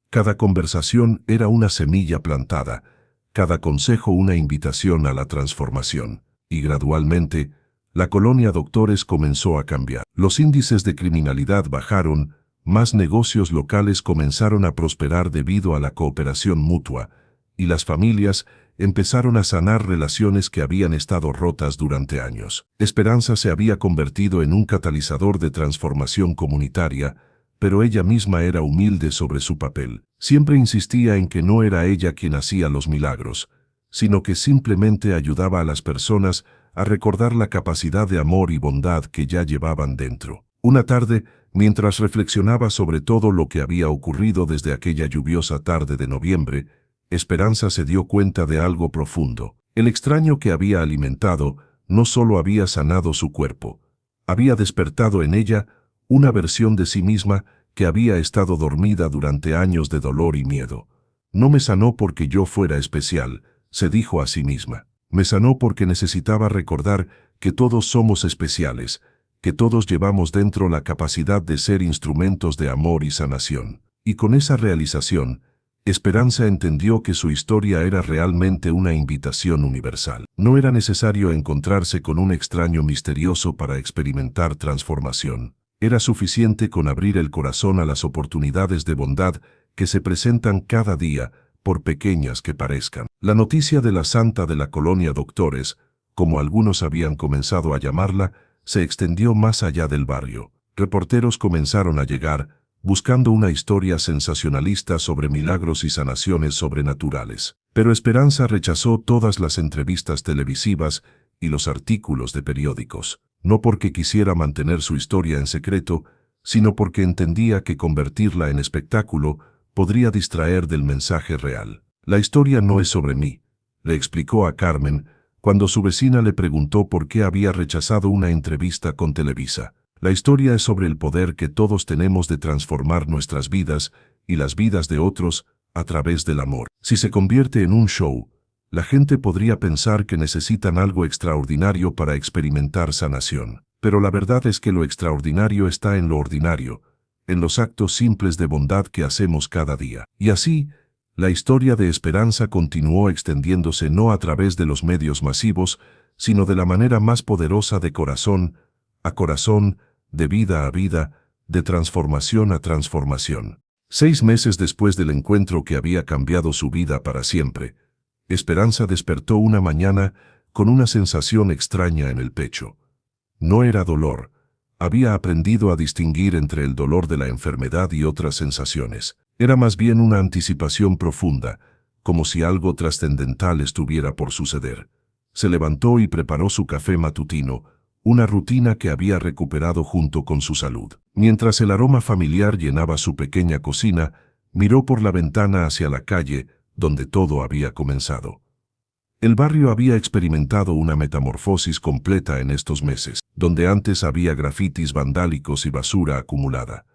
Cada conversación era una semilla plantada, cada consejo una invitación a la transformación. Y gradualmente, la colonia Doctores comenzó a cambiar. Los índices de criminalidad bajaron, más negocios locales comenzaron a prosperar debido a la cooperación mutua, y las familias empezaron a sanar relaciones que habían estado rotas durante años. Esperanza se había convertido en un catalizador de transformación comunitaria, pero ella misma era humilde sobre su papel. Siempre insistía en que no era ella quien hacía los milagros, sino que simplemente ayudaba a las personas a recordar la capacidad de amor y bondad que ya llevaban dentro. Una tarde, mientras reflexionaba sobre todo lo que había ocurrido desde aquella lluviosa tarde de noviembre, Esperanza se dio cuenta de algo profundo. El extraño que había alimentado no solo había sanado su cuerpo, había despertado en ella una versión de sí misma que había estado dormida durante años de dolor y miedo. No me sanó porque yo fuera especial, se dijo a sí misma. Me sanó porque necesitaba recordar que todos somos especiales, que todos llevamos dentro la capacidad de ser instrumentos de amor y sanación. Y con esa realización, Esperanza entendió que su historia era realmente una invitación universal. No era necesario encontrarse con un extraño misterioso para experimentar transformación. Era suficiente con abrir el corazón a las oportunidades de bondad que se presentan cada día, por pequeñas que parezcan. La noticia de la santa de la colonia Doctores, como algunos habían comenzado a llamarla, se extendió más allá del barrio. Reporteros comenzaron a llegar, buscando una historia sensacionalista sobre milagros y sanaciones sobrenaturales. Pero Esperanza rechazó todas las entrevistas televisivas y los artículos de periódicos, no porque quisiera mantener su historia en secreto, sino porque entendía que convertirla en espectáculo podría distraer del mensaje real. La historia no es sobre mí, le explicó a Carmen, cuando su vecina le preguntó por qué había rechazado una entrevista con Televisa. La historia es sobre el poder que todos tenemos de transformar nuestras vidas y las vidas de otros a través del amor. Si se convierte en un show, la gente podría pensar que necesitan algo extraordinario para experimentar sanación. Pero la verdad es que lo extraordinario está en lo ordinario, en los actos simples de bondad que hacemos cada día. Y así, la historia de Esperanza continuó extendiéndose no a través de los medios masivos, sino de la manera más poderosa de corazón a corazón, de vida a vida, de transformación a transformación. 6 meses después del encuentro que había cambiado su vida para siempre, Esperanza despertó una mañana con una sensación extraña en el pecho. No era dolor. Había aprendido a distinguir entre el dolor de la enfermedad y otras sensaciones. Era más bien una anticipación profunda, como si algo trascendental estuviera por suceder. Se levantó y preparó su café matutino, una rutina que había recuperado junto con su salud. Mientras el aroma familiar llenaba su pequeña cocina, miró por la ventana hacia la calle, donde todo había comenzado. El barrio había experimentado una metamorfosis completa en estos meses. Donde antes había grafitis vandálicos y basura acumulada,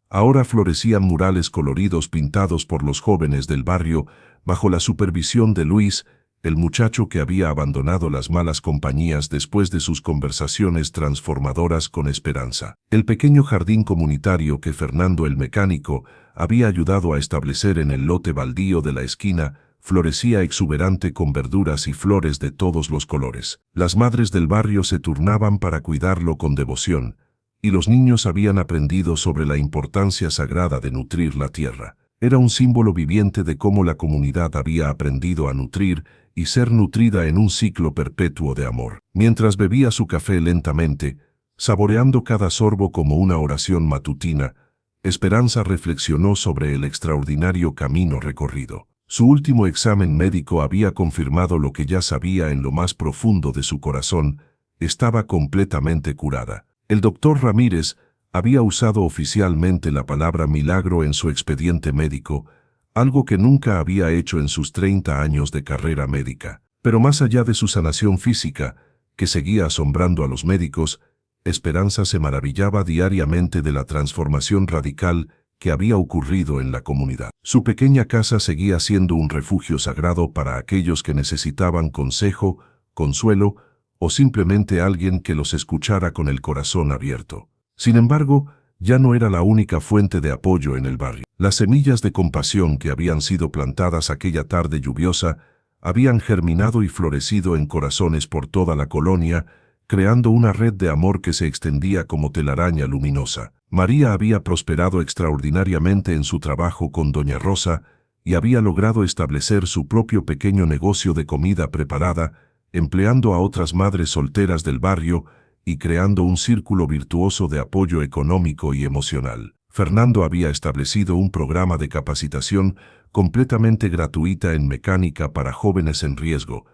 ahora florecían murales coloridos pintados por los jóvenes del barrio bajo la supervisión de Luis, el muchacho que había abandonado las malas compañías después de sus conversaciones transformadoras con Esperanza. El pequeño jardín comunitario que Fernando el mecánico había ayudado a establecer en el lote baldío de la esquina florecía exuberante con verduras y flores de todos los colores. Las madres del barrio se turnaban para cuidarlo con devoción, y los niños habían aprendido sobre la importancia sagrada de nutrir la tierra. Era un símbolo viviente de cómo la comunidad había aprendido a nutrir y ser nutrida en un ciclo perpetuo de amor. Mientras bebía su café lentamente, saboreando cada sorbo como una oración matutina, Esperanza reflexionó sobre el extraordinario camino recorrido. Su último examen médico había confirmado lo que ya sabía en lo más profundo de su corazón: estaba completamente curada. El doctor Ramírez había usado oficialmente la palabra milagro en su expediente médico, algo que nunca había hecho en sus 30 años de carrera médica. Pero más allá de su sanación física, que seguía asombrando a los médicos, Esperanza se maravillaba diariamente de la transformación radical que había ocurrido en la comunidad. Su pequeña casa seguía siendo un refugio sagrado para aquellos que necesitaban consejo, consuelo o simplemente alguien que los escuchara con el corazón abierto. Sin embargo, ya no era la única fuente de apoyo en el barrio. Las semillas de compasión que habían sido plantadas aquella tarde lluviosa habían germinado y florecido en corazones por toda la colonia, creando una red de amor que se extendía como telaraña luminosa. María había prosperado extraordinariamente en su trabajo con Doña Rosa y había logrado establecer su propio pequeño negocio de comida preparada, empleando a otras madres solteras del barrio y creando un círculo virtuoso de apoyo económico y emocional. Fernando había establecido un programa de capacitación completamente gratuita en mecánica para jóvenes en riesgo,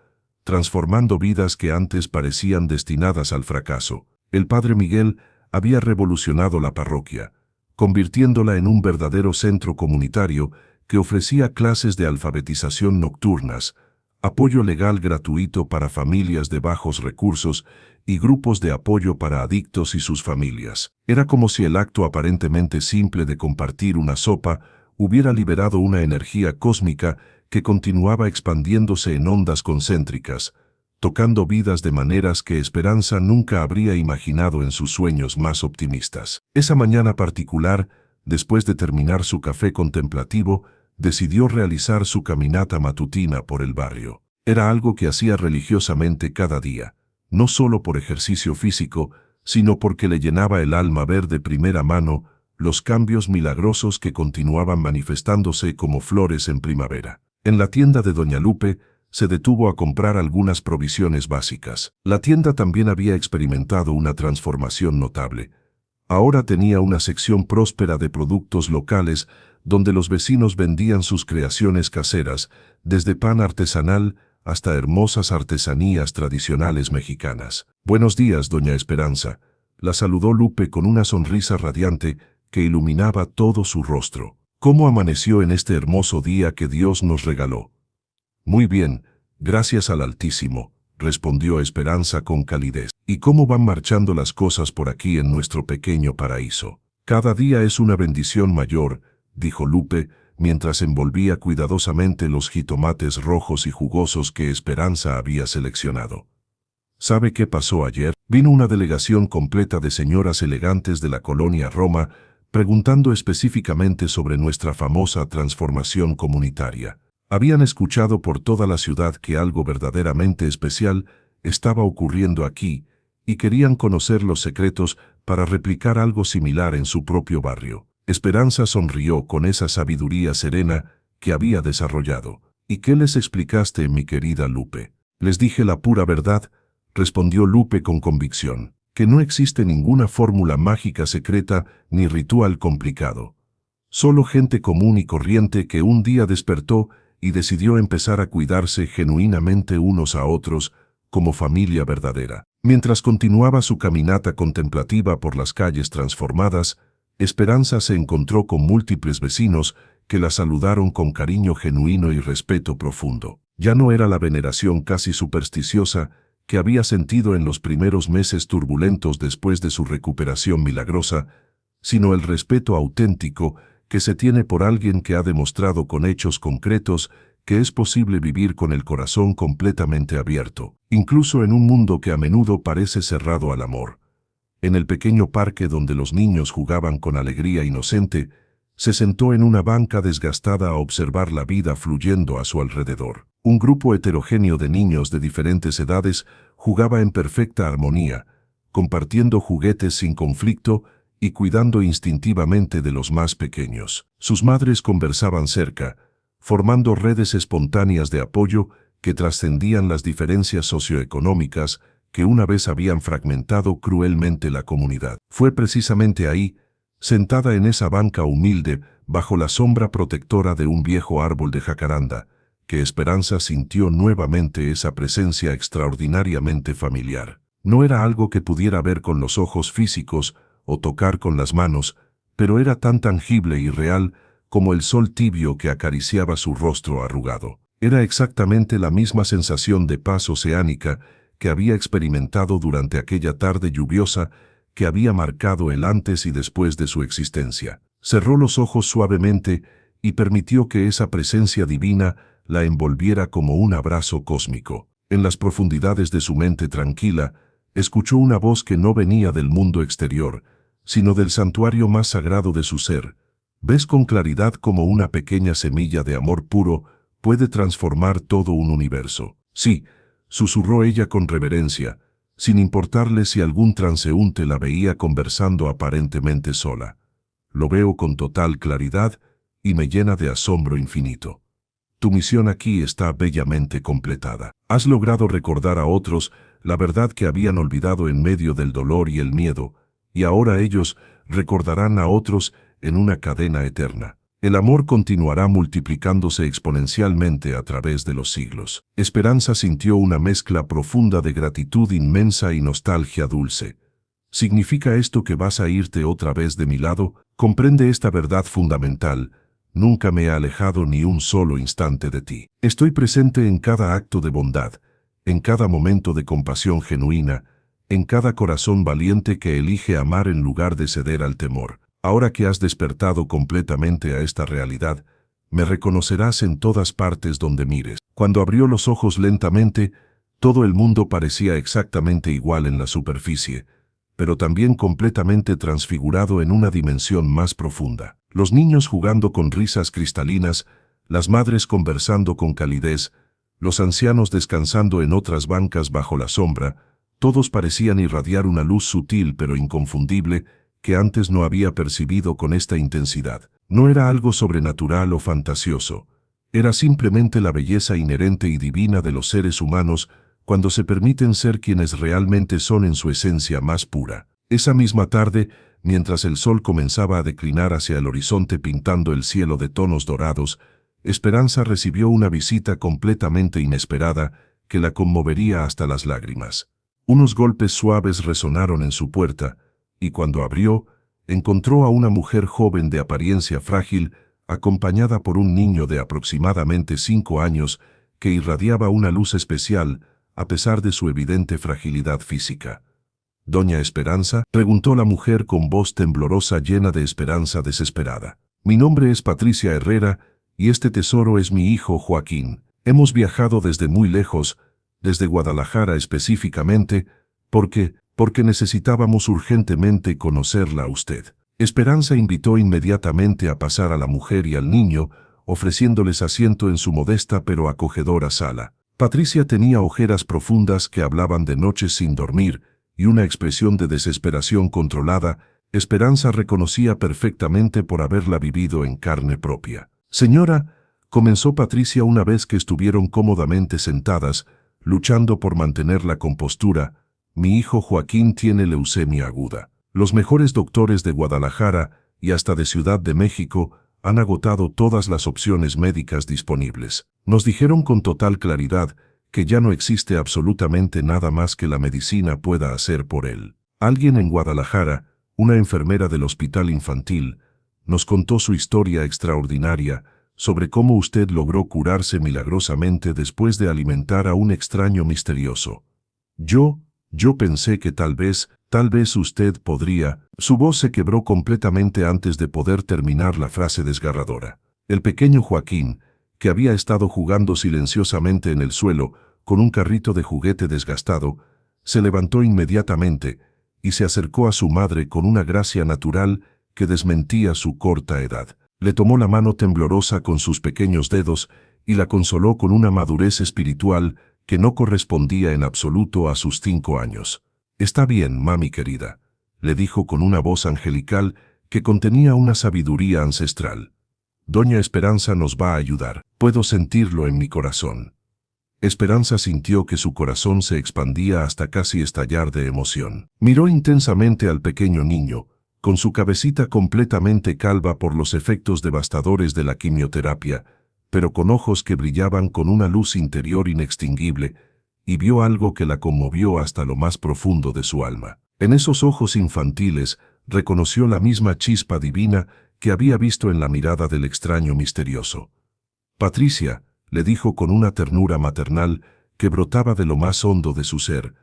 transformando vidas que antes parecían destinadas al fracaso. El padre Miguel había revolucionado la parroquia, convirtiéndola en un verdadero centro comunitario que ofrecía clases de alfabetización nocturnas, apoyo legal gratuito para familias de bajos recursos y grupos de apoyo para adictos y sus familias. Era como si el acto aparentemente simple de compartir una sopa hubiera liberado una energía cósmica que continuaba expandiéndose en ondas concéntricas, tocando vidas de maneras que Esperanza nunca habría imaginado en sus sueños más optimistas. Esa mañana particular, después de terminar su café contemplativo, decidió realizar su caminata matutina por el barrio. Era algo que hacía religiosamente cada día, no solo por ejercicio físico, sino porque le llenaba el alma ver de primera mano los cambios milagrosos que continuaban manifestándose como flores en primavera. En la tienda de Doña Lupe, se detuvo a comprar algunas provisiones básicas. La tienda también había experimentado una transformación notable. Ahora tenía una sección próspera de productos locales donde los vecinos vendían sus creaciones caseras, desde pan artesanal hasta hermosas artesanías tradicionales mexicanas. «Buenos días, doña Esperanza», la saludó Lupe con una sonrisa radiante que iluminaba todo su rostro. «¿Cómo amaneció en este hermoso día que Dios nos regaló?» «Muy bien, gracias al Altísimo», respondió Esperanza con calidez. «¿Y cómo van marchando las cosas por aquí en nuestro pequeño paraíso?» «Cada día es una bendición mayor», dijo Lupe, mientras envolvía cuidadosamente los jitomates rojos y jugosos que Esperanza había seleccionado. ¿Sabe qué pasó ayer? Vino una delegación completa de señoras elegantes de la colonia Roma, preguntando específicamente sobre nuestra famosa transformación comunitaria. Habían escuchado por toda la ciudad que algo verdaderamente especial estaba ocurriendo aquí, y querían conocer los secretos para replicar algo similar en su propio barrio. Esperanza sonrió con esa sabiduría serena que había desarrollado. «¿Y qué les explicaste, mi querida Lupe?» «Les dije la pura verdad», respondió Lupe con convicción, «que no existe ninguna fórmula mágica secreta ni ritual complicado. Solo gente común y corriente que un día despertó y decidió empezar a cuidarse genuinamente unos a otros, como familia verdadera. Mientras continuaba su caminata contemplativa por las calles transformadas, Esperanza se encontró con múltiples vecinos que la saludaron con cariño genuino y respeto profundo. Ya no era la veneración casi supersticiosa que había sentido en los primeros meses turbulentos después de su recuperación milagrosa, sino el respeto auténtico que se tiene por alguien que ha demostrado con hechos concretos que es posible vivir con el corazón completamente abierto, incluso en un mundo que a menudo parece cerrado al amor. En el pequeño parque donde los niños jugaban con alegría inocente, se sentó en una banca desgastada a observar la vida fluyendo a su alrededor. Un grupo heterogéneo de niños de diferentes edades jugaba en perfecta armonía, compartiendo juguetes sin conflicto y cuidando instintivamente de los más pequeños. Sus madres conversaban cerca, formando redes espontáneas de apoyo que trascendían las diferencias socioeconómicas que una vez habían fragmentado cruelmente la comunidad. Fue precisamente ahí, sentada en esa banca humilde, bajo la sombra protectora de un viejo árbol de jacaranda, que Esperanza sintió nuevamente esa presencia extraordinariamente familiar. No era algo que pudiera ver con los ojos físicos o tocar con las manos, pero era tan tangible y real como el sol tibio que acariciaba su rostro arrugado. Era exactamente la misma sensación de paz oceánica que había experimentado durante aquella tarde lluviosa que había marcado el antes y después de su existencia. Cerró los ojos suavemente y permitió que esa presencia divina la envolviera como un abrazo cósmico. En las profundidades de su mente tranquila, escuchó una voz que no venía del mundo exterior, sino del santuario más sagrado de su ser. Ves con claridad cómo una pequeña semilla de amor puro puede transformar todo un universo. Sí, susurró ella con reverencia, sin importarle si algún transeúnte la veía conversando aparentemente sola. Lo veo con total claridad y me llena de asombro infinito. Tu misión aquí está bellamente completada. Has logrado recordar a otros la verdad que habían olvidado en medio del dolor y el miedo, y ahora ellos recordarán a otros en una cadena eterna. El amor continuará multiplicándose exponencialmente a través de los siglos. Esperanza sintió una mezcla profunda de gratitud inmensa y nostalgia dulce. ¿Significa esto que vas a irte otra vez de mi lado? Comprende esta verdad fundamental. Nunca me he alejado ni un solo instante de ti. Estoy presente en cada acto de bondad, en cada momento de compasión genuina, en cada corazón valiente que elige amar en lugar de ceder al temor. Ahora que has despertado completamente a esta realidad, me reconocerás en todas partes donde mires. Cuando abrió los ojos lentamente, todo el mundo parecía exactamente igual en la superficie, pero también completamente transfigurado en una dimensión más profunda. Los niños jugando con risas cristalinas, las madres conversando con calidez, los ancianos descansando en otras bancas bajo la sombra, todos parecían irradiar una luz sutil pero inconfundible que antes no había percibido con esta intensidad. No era algo sobrenatural o fantasioso, era simplemente la belleza inherente y divina de los seres humanos cuando se permiten ser quienes realmente son en su esencia más pura. Esa misma tarde, mientras el sol comenzaba a declinar hacia el horizonte pintando el cielo de tonos dorados, Esperanza recibió una visita completamente inesperada que la conmovería hasta las lágrimas. Unos golpes suaves resonaron en su puerta, y cuando abrió, encontró a una mujer joven de apariencia frágil, acompañada por un niño de aproximadamente 5 años, que irradiaba una luz especial, a pesar de su evidente fragilidad física. «¿Doña Esperanza?», preguntó la mujer con voz temblorosa llena de esperanza desesperada. «Mi nombre es Patricia Herrera, y este tesoro es mi hijo Joaquín. Hemos viajado desde muy lejos, desde Guadalajara específicamente, porque necesitábamos urgentemente conocerla a usted». Esperanza invitó inmediatamente a pasar a la mujer y al niño, ofreciéndoles asiento en su modesta pero acogedora sala. Patricia tenía ojeras profundas que hablaban de noches sin dormir y una expresión de desesperación controlada. Esperanza reconocía perfectamente por haberla vivido en carne propia. «Señora», comenzó Patricia una vez que estuvieron cómodamente sentadas, luchando por mantener la compostura, «mi hijo Joaquín tiene leucemia aguda. Los mejores doctores de Guadalajara y hasta de Ciudad de México han agotado todas las opciones médicas disponibles. Nos dijeron con total claridad que ya no existe absolutamente nada más que la medicina pueda hacer por él. Alguien en Guadalajara, una enfermera del hospital infantil, nos contó su historia extraordinaria sobre cómo usted logró curarse milagrosamente después de alimentar a un extraño misterioso. Yo pensé que tal vez usted podría. Su voz se quebró completamente antes de poder terminar la frase desgarradora. El pequeño Joaquín, que había estado jugando silenciosamente en el suelo con un carrito de juguete desgastado, se levantó inmediatamente y se acercó a su madre con una gracia natural que desmentía su corta edad. Le tomó la mano temblorosa con sus pequeños dedos y la consoló con una madurez espiritual que no correspondía en absoluto a sus 5 años. «Está bien, mami querida», le dijo con una voz angelical que contenía una sabiduría ancestral. «Doña Esperanza nos va a ayudar. Puedo sentirlo en mi corazón». Esperanza sintió que su corazón se expandía hasta casi estallar de emoción. Miró intensamente al pequeño niño, con su cabecita completamente calva por los efectos devastadores de la quimioterapia, pero con ojos que brillaban con una luz interior inextinguible, y vio algo que la conmovió hasta lo más profundo de su alma. En esos ojos infantiles reconoció la misma chispa divina que había visto en la mirada del extraño misterioso. «Patricia», le dijo con una ternura maternal que brotaba de lo más hondo de su ser,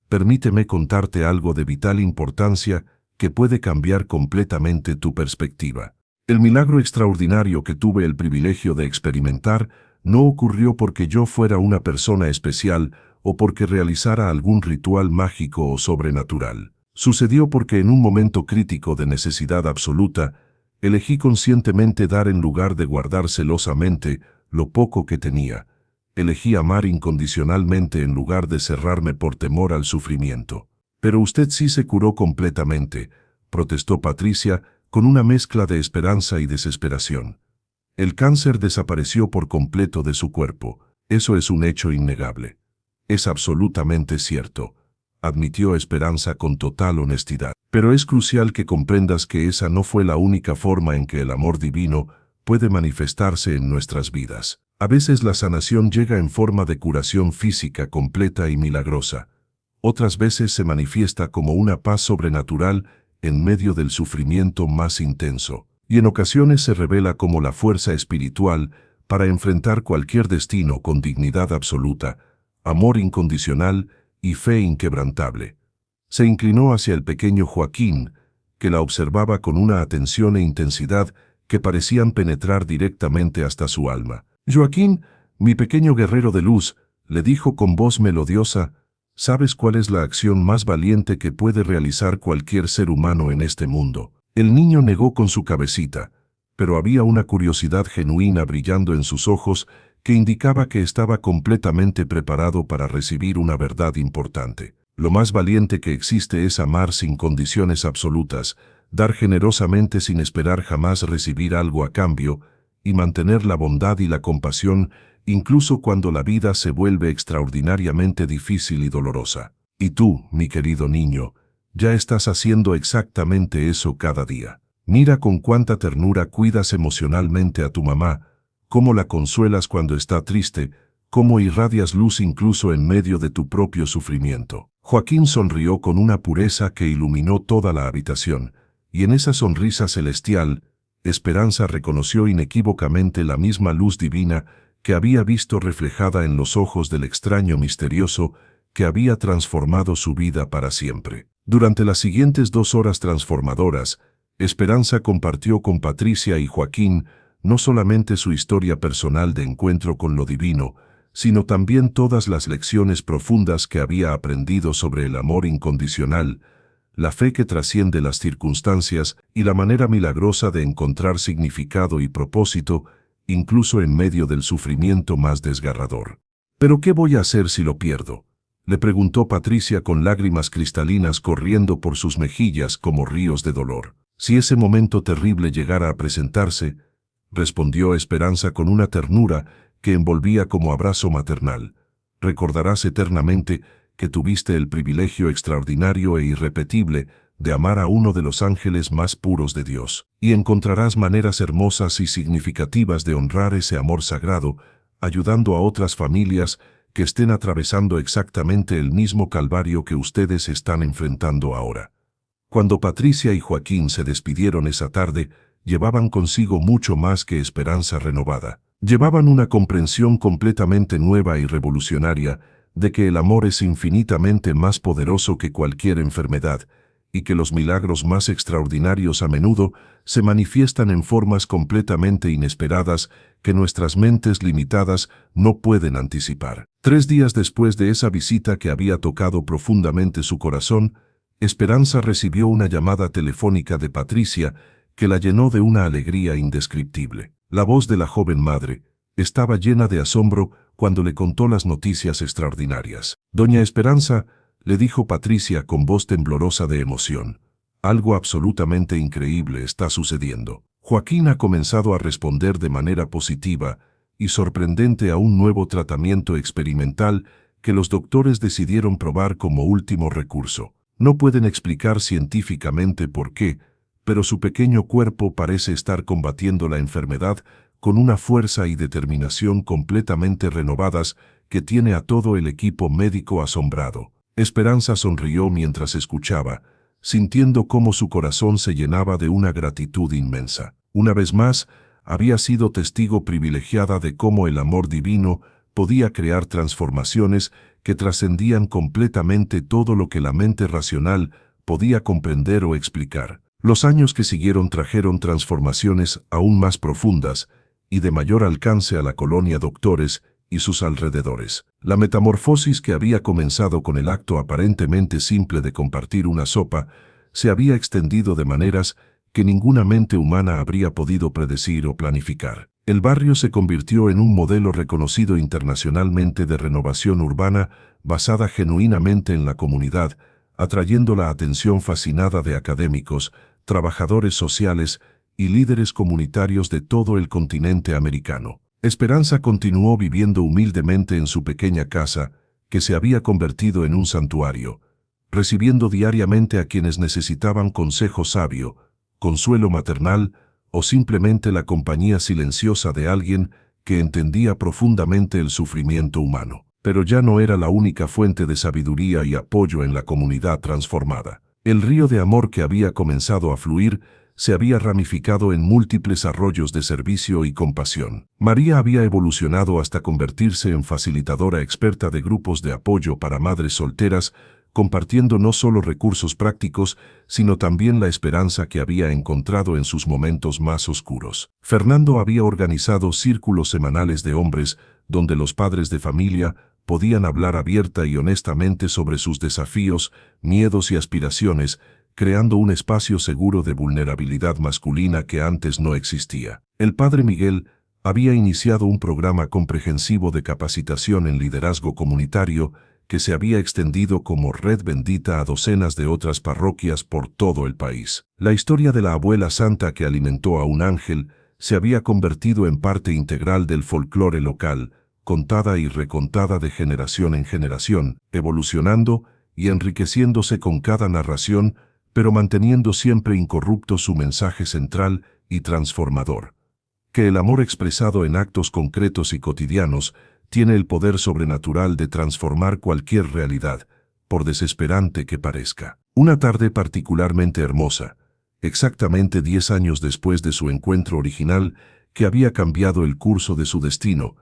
«permíteme contarte algo de vital importancia que puede cambiar completamente tu perspectiva. El milagro extraordinario que tuve el privilegio de experimentar no ocurrió porque yo fuera una persona especial o porque realizara algún ritual mágico o sobrenatural. Sucedió porque en un momento crítico de necesidad absoluta, elegí conscientemente dar en lugar de guardar celosamente lo poco que tenía. Elegí amar incondicionalmente en lugar de cerrarme por temor al sufrimiento». «Pero usted sí se curó completamente», protestó Patricia, con una mezcla de esperanza y desesperación. «El cáncer desapareció por completo de su cuerpo. Eso es un hecho innegable». «Es absolutamente cierto», admitió Esperanza con total honestidad. «Pero es crucial que comprendas que esa no fue la única forma en que el amor divino puede manifestarse en nuestras vidas. A veces la sanación llega en forma de curación física completa y milagrosa. Otras veces se manifiesta como una paz sobrenatural en medio del sufrimiento más intenso. Y en ocasiones se revela como la fuerza espiritual para enfrentar cualquier destino con dignidad absoluta, amor incondicional y fe inquebrantable». Se inclinó hacia el pequeño Joaquín, que la observaba con una atención e intensidad que parecían penetrar directamente hasta su alma. «Joaquín, mi pequeño guerrero de luz», le dijo con voz melodiosa, «¿sabes cuál es la acción más valiente que puede realizar cualquier ser humano en este mundo?». El niño negó con su cabecita, pero había una curiosidad genuina brillando en sus ojos que indicaba que estaba completamente preparado para recibir una verdad importante. «Lo más valiente que existe es amar sin condiciones absolutas, dar generosamente sin esperar jamás recibir algo a cambio, y mantener la bondad y la compasión incluso cuando la vida se vuelve extraordinariamente difícil y dolorosa. Y tú, mi querido niño, ya estás haciendo exactamente eso cada día. Mira con cuánta ternura cuidas emocionalmente a tu mamá, cómo la consuelas cuando está triste, cómo irradias luz incluso en medio de tu propio sufrimiento». Joaquín sonrió con una pureza que iluminó toda la habitación, y en esa sonrisa celestial, Esperanza reconoció inequívocamente la misma luz divina que había visto reflejada en los ojos del extraño misterioso que había transformado su vida para siempre. Durante las siguientes 2 horas transformadoras, Esperanza compartió con Patricia y Joaquín no solamente su historia personal de encuentro con lo divino, sino también todas las lecciones profundas que había aprendido sobre el amor incondicional, la fe que trasciende las circunstancias y la manera milagrosa de encontrar significado y propósito, incluso en medio del sufrimiento más desgarrador. «¿Pero qué voy a hacer si lo pierdo?», le preguntó Patricia con lágrimas cristalinas corriendo por sus mejillas como ríos de dolor. «Si ese momento terrible llegara a presentarse», respondió Esperanza con una ternura que envolvía como abrazo maternal, «recordarás eternamente que tuviste el privilegio extraordinario e irrepetible de amar a uno de los ángeles más puros de Dios, y encontrarás maneras hermosas y significativas de honrar ese amor sagrado, ayudando a otras familias que estén atravesando exactamente el mismo calvario que ustedes están enfrentando ahora. Cuando Patricia y Joaquín se despidieron esa tarde, llevaban consigo mucho más que esperanza renovada. Llevaban una comprensión completamente nueva y revolucionaria de que el amor es infinitamente más poderoso que cualquier enfermedad, y que los milagros más extraordinarios a menudo se manifiestan en formas completamente inesperadas que nuestras mentes limitadas no pueden anticipar. 3 días después de esa visita que había tocado profundamente su corazón, Esperanza recibió una llamada telefónica de Patricia que la llenó de una alegría indescriptible. La voz de la joven madre estaba llena de asombro cuando le contó las noticias extraordinarias. «Doña Esperanza», le dijo Patricia con voz temblorosa de emoción, «algo absolutamente increíble está sucediendo. Joaquín ha comenzado a responder de manera positiva y sorprendente a un nuevo tratamiento experimental que los doctores decidieron probar como último recurso. No pueden explicar científicamente por qué, pero su pequeño cuerpo parece estar combatiendo la enfermedad con una fuerza y determinación completamente renovadas que tiene a todo el equipo médico asombrado». Esperanza sonrió mientras escuchaba, sintiendo cómo su corazón se llenaba de una gratitud inmensa. Una vez más, había sido testigo privilegiada de cómo el amor divino podía crear transformaciones que trascendían completamente todo lo que la mente racional podía comprender o explicar. Los años que siguieron trajeron transformaciones aún más profundas y de mayor alcance a la colonia Doctores y sus alrededores. La metamorfosis que había comenzado con el acto aparentemente simple de compartir una sopa se había extendido de maneras que ninguna mente humana habría podido predecir o planificar. El barrio se convirtió en un modelo reconocido internacionalmente de renovación urbana basada genuinamente en la comunidad, atrayendo la atención fascinada de académicos, trabajadores sociales y líderes comunitarios de todo el continente americano. Esperanza continuó viviendo humildemente en su pequeña casa, que se había convertido en un santuario, recibiendo diariamente a quienes necesitaban consejo sabio, consuelo maternal o simplemente la compañía silenciosa de alguien que entendía profundamente el sufrimiento humano. Pero ya no era la única fuente de sabiduría y apoyo en la comunidad transformada. El río de amor que había comenzado a fluir se había ramificado en múltiples arroyos de servicio y compasión. María había evolucionado hasta convertirse en facilitadora experta de grupos de apoyo para madres solteras, compartiendo no solo recursos prácticos, sino también la esperanza que había encontrado en sus momentos más oscuros. Fernando había organizado círculos semanales de hombres, donde los padres de familia podían hablar abierta y honestamente sobre sus desafíos, miedos y aspiraciones, creando un espacio seguro de vulnerabilidad masculina que antes no existía. El padre Miguel había iniciado un programa comprehensivo de capacitación en liderazgo comunitario que se había extendido como red bendita a docenas de otras parroquias por todo el país. La historia de la abuela santa que alimentó a un ángel se había convertido en parte integral del folclore local, contada y recontada de generación en generación, evolucionando y enriqueciéndose con cada narración, pero manteniendo siempre incorrupto su mensaje central y transformador. Que el amor expresado en actos concretos y cotidianos tiene el poder sobrenatural de transformar cualquier realidad, por desesperante que parezca. Una tarde particularmente hermosa, exactamente 10 años después de su encuentro original que había cambiado el curso de su destino,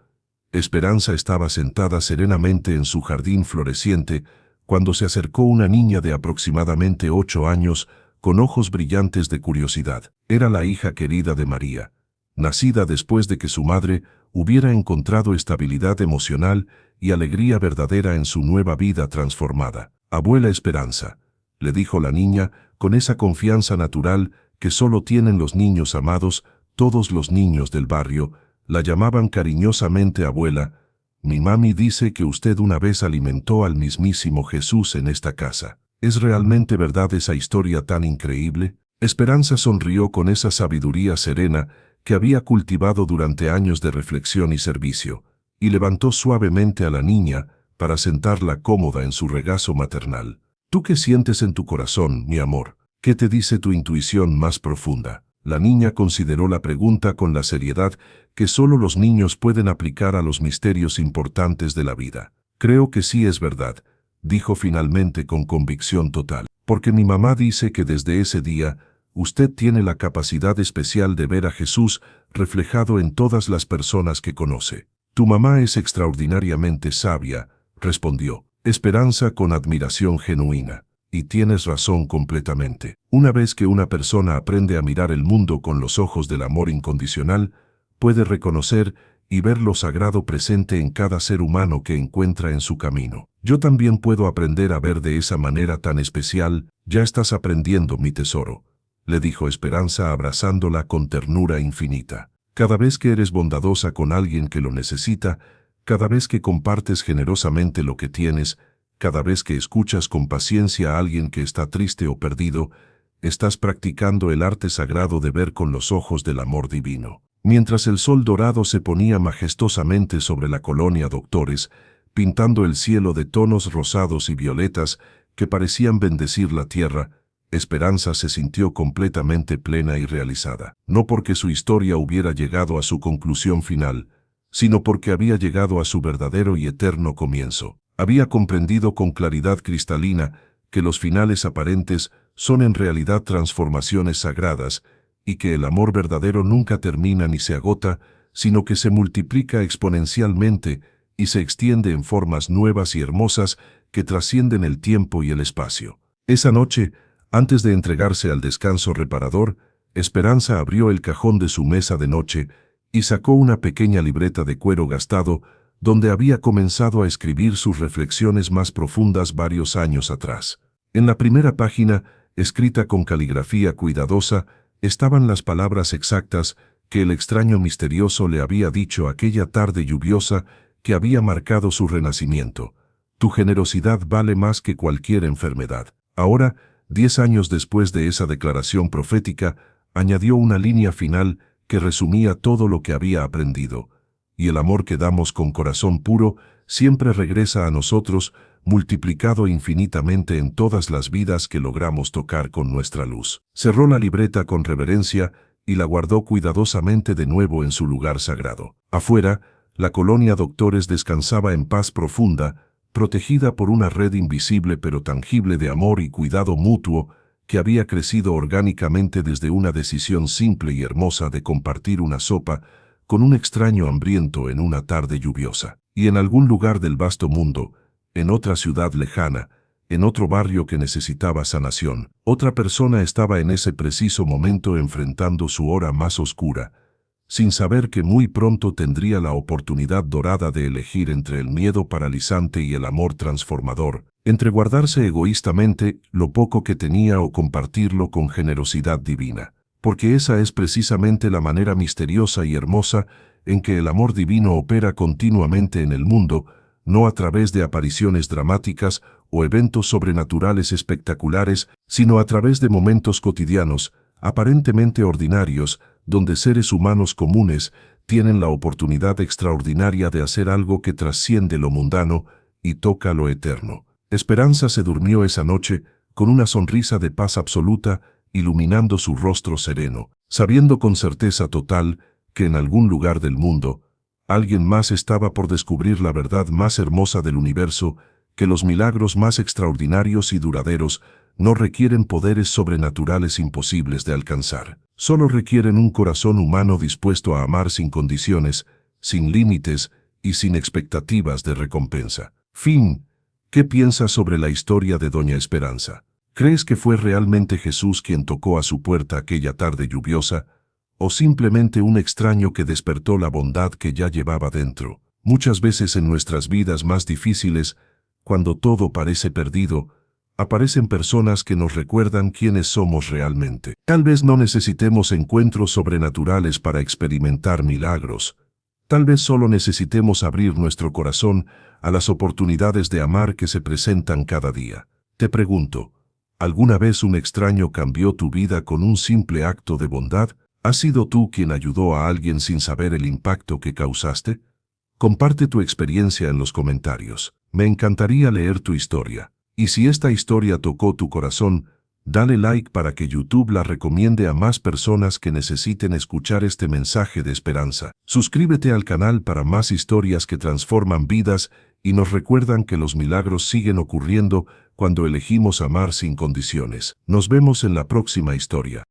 Esperanza estaba sentada serenamente en su jardín floreciente cuando se acercó una niña de aproximadamente 8 años con ojos brillantes de curiosidad. Era la hija querida de María, nacida después de que su madre hubiera encontrado estabilidad emocional y alegría verdadera en su nueva vida transformada. «Abuela Esperanza», le dijo la niña con esa confianza natural que solo tienen los niños amados. Todos los niños del barrio la llamaban cariñosamente abuela. «Mi mami dice que usted una vez alimentó al mismísimo Jesús en esta casa. ¿Es realmente verdad esa historia tan increíble?» Esperanza sonrió con esa sabiduría serena que había cultivado durante años de reflexión y servicio, y levantó suavemente a la niña para sentarla cómoda en su regazo maternal. «¿Tú qué sientes en tu corazón, mi amor? ¿Qué te dice tu intuición más profunda?» La niña consideró la pregunta con la seriedad que solo los niños pueden aplicar a los misterios importantes de la vida. Creo que sí es verdad, dijo finalmente con convicción total. Porque mi mamá dice que desde ese día, usted tiene la capacidad especial de ver a Jesús reflejado en todas las personas que conoce. Tu mamá es extraordinariamente sabia, respondió Esperanza con admiración genuina. Y tienes razón completamente. Una vez que una persona aprende a mirar el mundo con los ojos del amor incondicional, puede reconocer y ver lo sagrado presente en cada ser humano que encuentra en su camino. Yo también puedo aprender a ver de esa manera tan especial. Ya estás aprendiendo, mi tesoro, le dijo Esperanza abrazándola con ternura infinita. Cada vez que eres bondadosa con alguien que lo necesita, cada vez que compartes generosamente lo que tienes, cada vez que escuchas con paciencia a alguien que está triste o perdido, estás practicando el arte sagrado de ver con los ojos del amor divino. Mientras el sol dorado se ponía majestuosamente sobre la colonia Doctores, pintando el cielo de tonos rosados y violetas que parecían bendecir la tierra, Esperanza se sintió completamente plena y realizada. No porque su historia hubiera llegado a su conclusión final, sino porque había llegado a su verdadero y eterno comienzo. Había comprendido con claridad cristalina que los finales aparentes son en realidad transformaciones sagradas y que el amor verdadero nunca termina ni se agota, sino que se multiplica exponencialmente y se extiende en formas nuevas y hermosas que trascienden el tiempo y el espacio. Esa noche, antes de entregarse al descanso reparador, Esperanza abrió el cajón de su mesa de noche y sacó una pequeña libreta de cuero gastado donde había comenzado a escribir sus reflexiones más profundas varios años atrás. En la primera página, escrita con caligrafía cuidadosa, estaban las palabras exactas que el extraño misterioso le había dicho aquella tarde lluviosa que había marcado su renacimiento. Tu generosidad vale más que cualquier enfermedad. Ahora, 10 años después de esa declaración profética, añadió una línea final que resumía todo lo que había aprendido. Y el amor que damos con corazón puro siempre regresa a nosotros, multiplicado infinitamente en todas las vidas que logramos tocar con nuestra luz. Cerró la libreta con reverencia y la guardó cuidadosamente de nuevo en su lugar sagrado. Afuera, la colonia Doctores descansaba en paz profunda, protegida por una red invisible pero tangible de amor y cuidado mutuo que había crecido orgánicamente desde una decisión simple y hermosa de compartir una sopa con un extraño hambriento en una tarde lluviosa. Y en algún lugar del vasto mundo, en otra ciudad lejana, en otro barrio que necesitaba sanación, otra persona estaba en ese preciso momento enfrentando su hora más oscura, sin saber que muy pronto tendría la oportunidad dorada de elegir entre el miedo paralizante y el amor transformador, entre guardarse egoístamente lo poco que tenía o compartirlo con generosidad divina. Porque esa es precisamente la manera misteriosa y hermosa en que el amor divino opera continuamente en el mundo, no a través de apariciones dramáticas o eventos sobrenaturales espectaculares, sino a través de momentos cotidianos, aparentemente ordinarios, donde seres humanos comunes tienen la oportunidad extraordinaria de hacer algo que trasciende lo mundano y toca lo eterno. Esperanza se durmió esa noche con una sonrisa de paz absoluta, iluminando su rostro sereno, sabiendo con certeza total que en algún lugar del mundo, alguien más estaba por descubrir la verdad más hermosa del universo, que los milagros más extraordinarios y duraderos no requieren poderes sobrenaturales imposibles de alcanzar. Solo requieren un corazón humano dispuesto a amar sin condiciones, sin límites y sin expectativas de recompensa. Fin. ¿Qué piensas sobre la historia de Doña Esperanza? ¿Crees que fue realmente Jesús quien tocó a su puerta aquella tarde lluviosa, o simplemente un extraño que despertó la bondad que ya llevaba dentro? Muchas veces en nuestras vidas más difíciles, cuando todo parece perdido, aparecen personas que nos recuerdan quiénes somos realmente. Tal vez no necesitemos encuentros sobrenaturales para experimentar milagros. Tal vez solo necesitemos abrir nuestro corazón a las oportunidades de amar que se presentan cada día. Te pregunto, ¿alguna vez un extraño cambió tu vida con un simple acto de bondad? ¿Has sido tú quien ayudó a alguien sin saber el impacto que causaste? Comparte tu experiencia en los comentarios. Me encantaría leer tu historia. Y si esta historia tocó tu corazón, Dale like para que YouTube la recomiende a más personas que necesiten escuchar este mensaje de esperanza. Suscríbete al canal para más historias que transforman vidas y nos recuerdan que los milagros siguen ocurriendo cuando elegimos amar sin condiciones. Nos vemos en la próxima historia.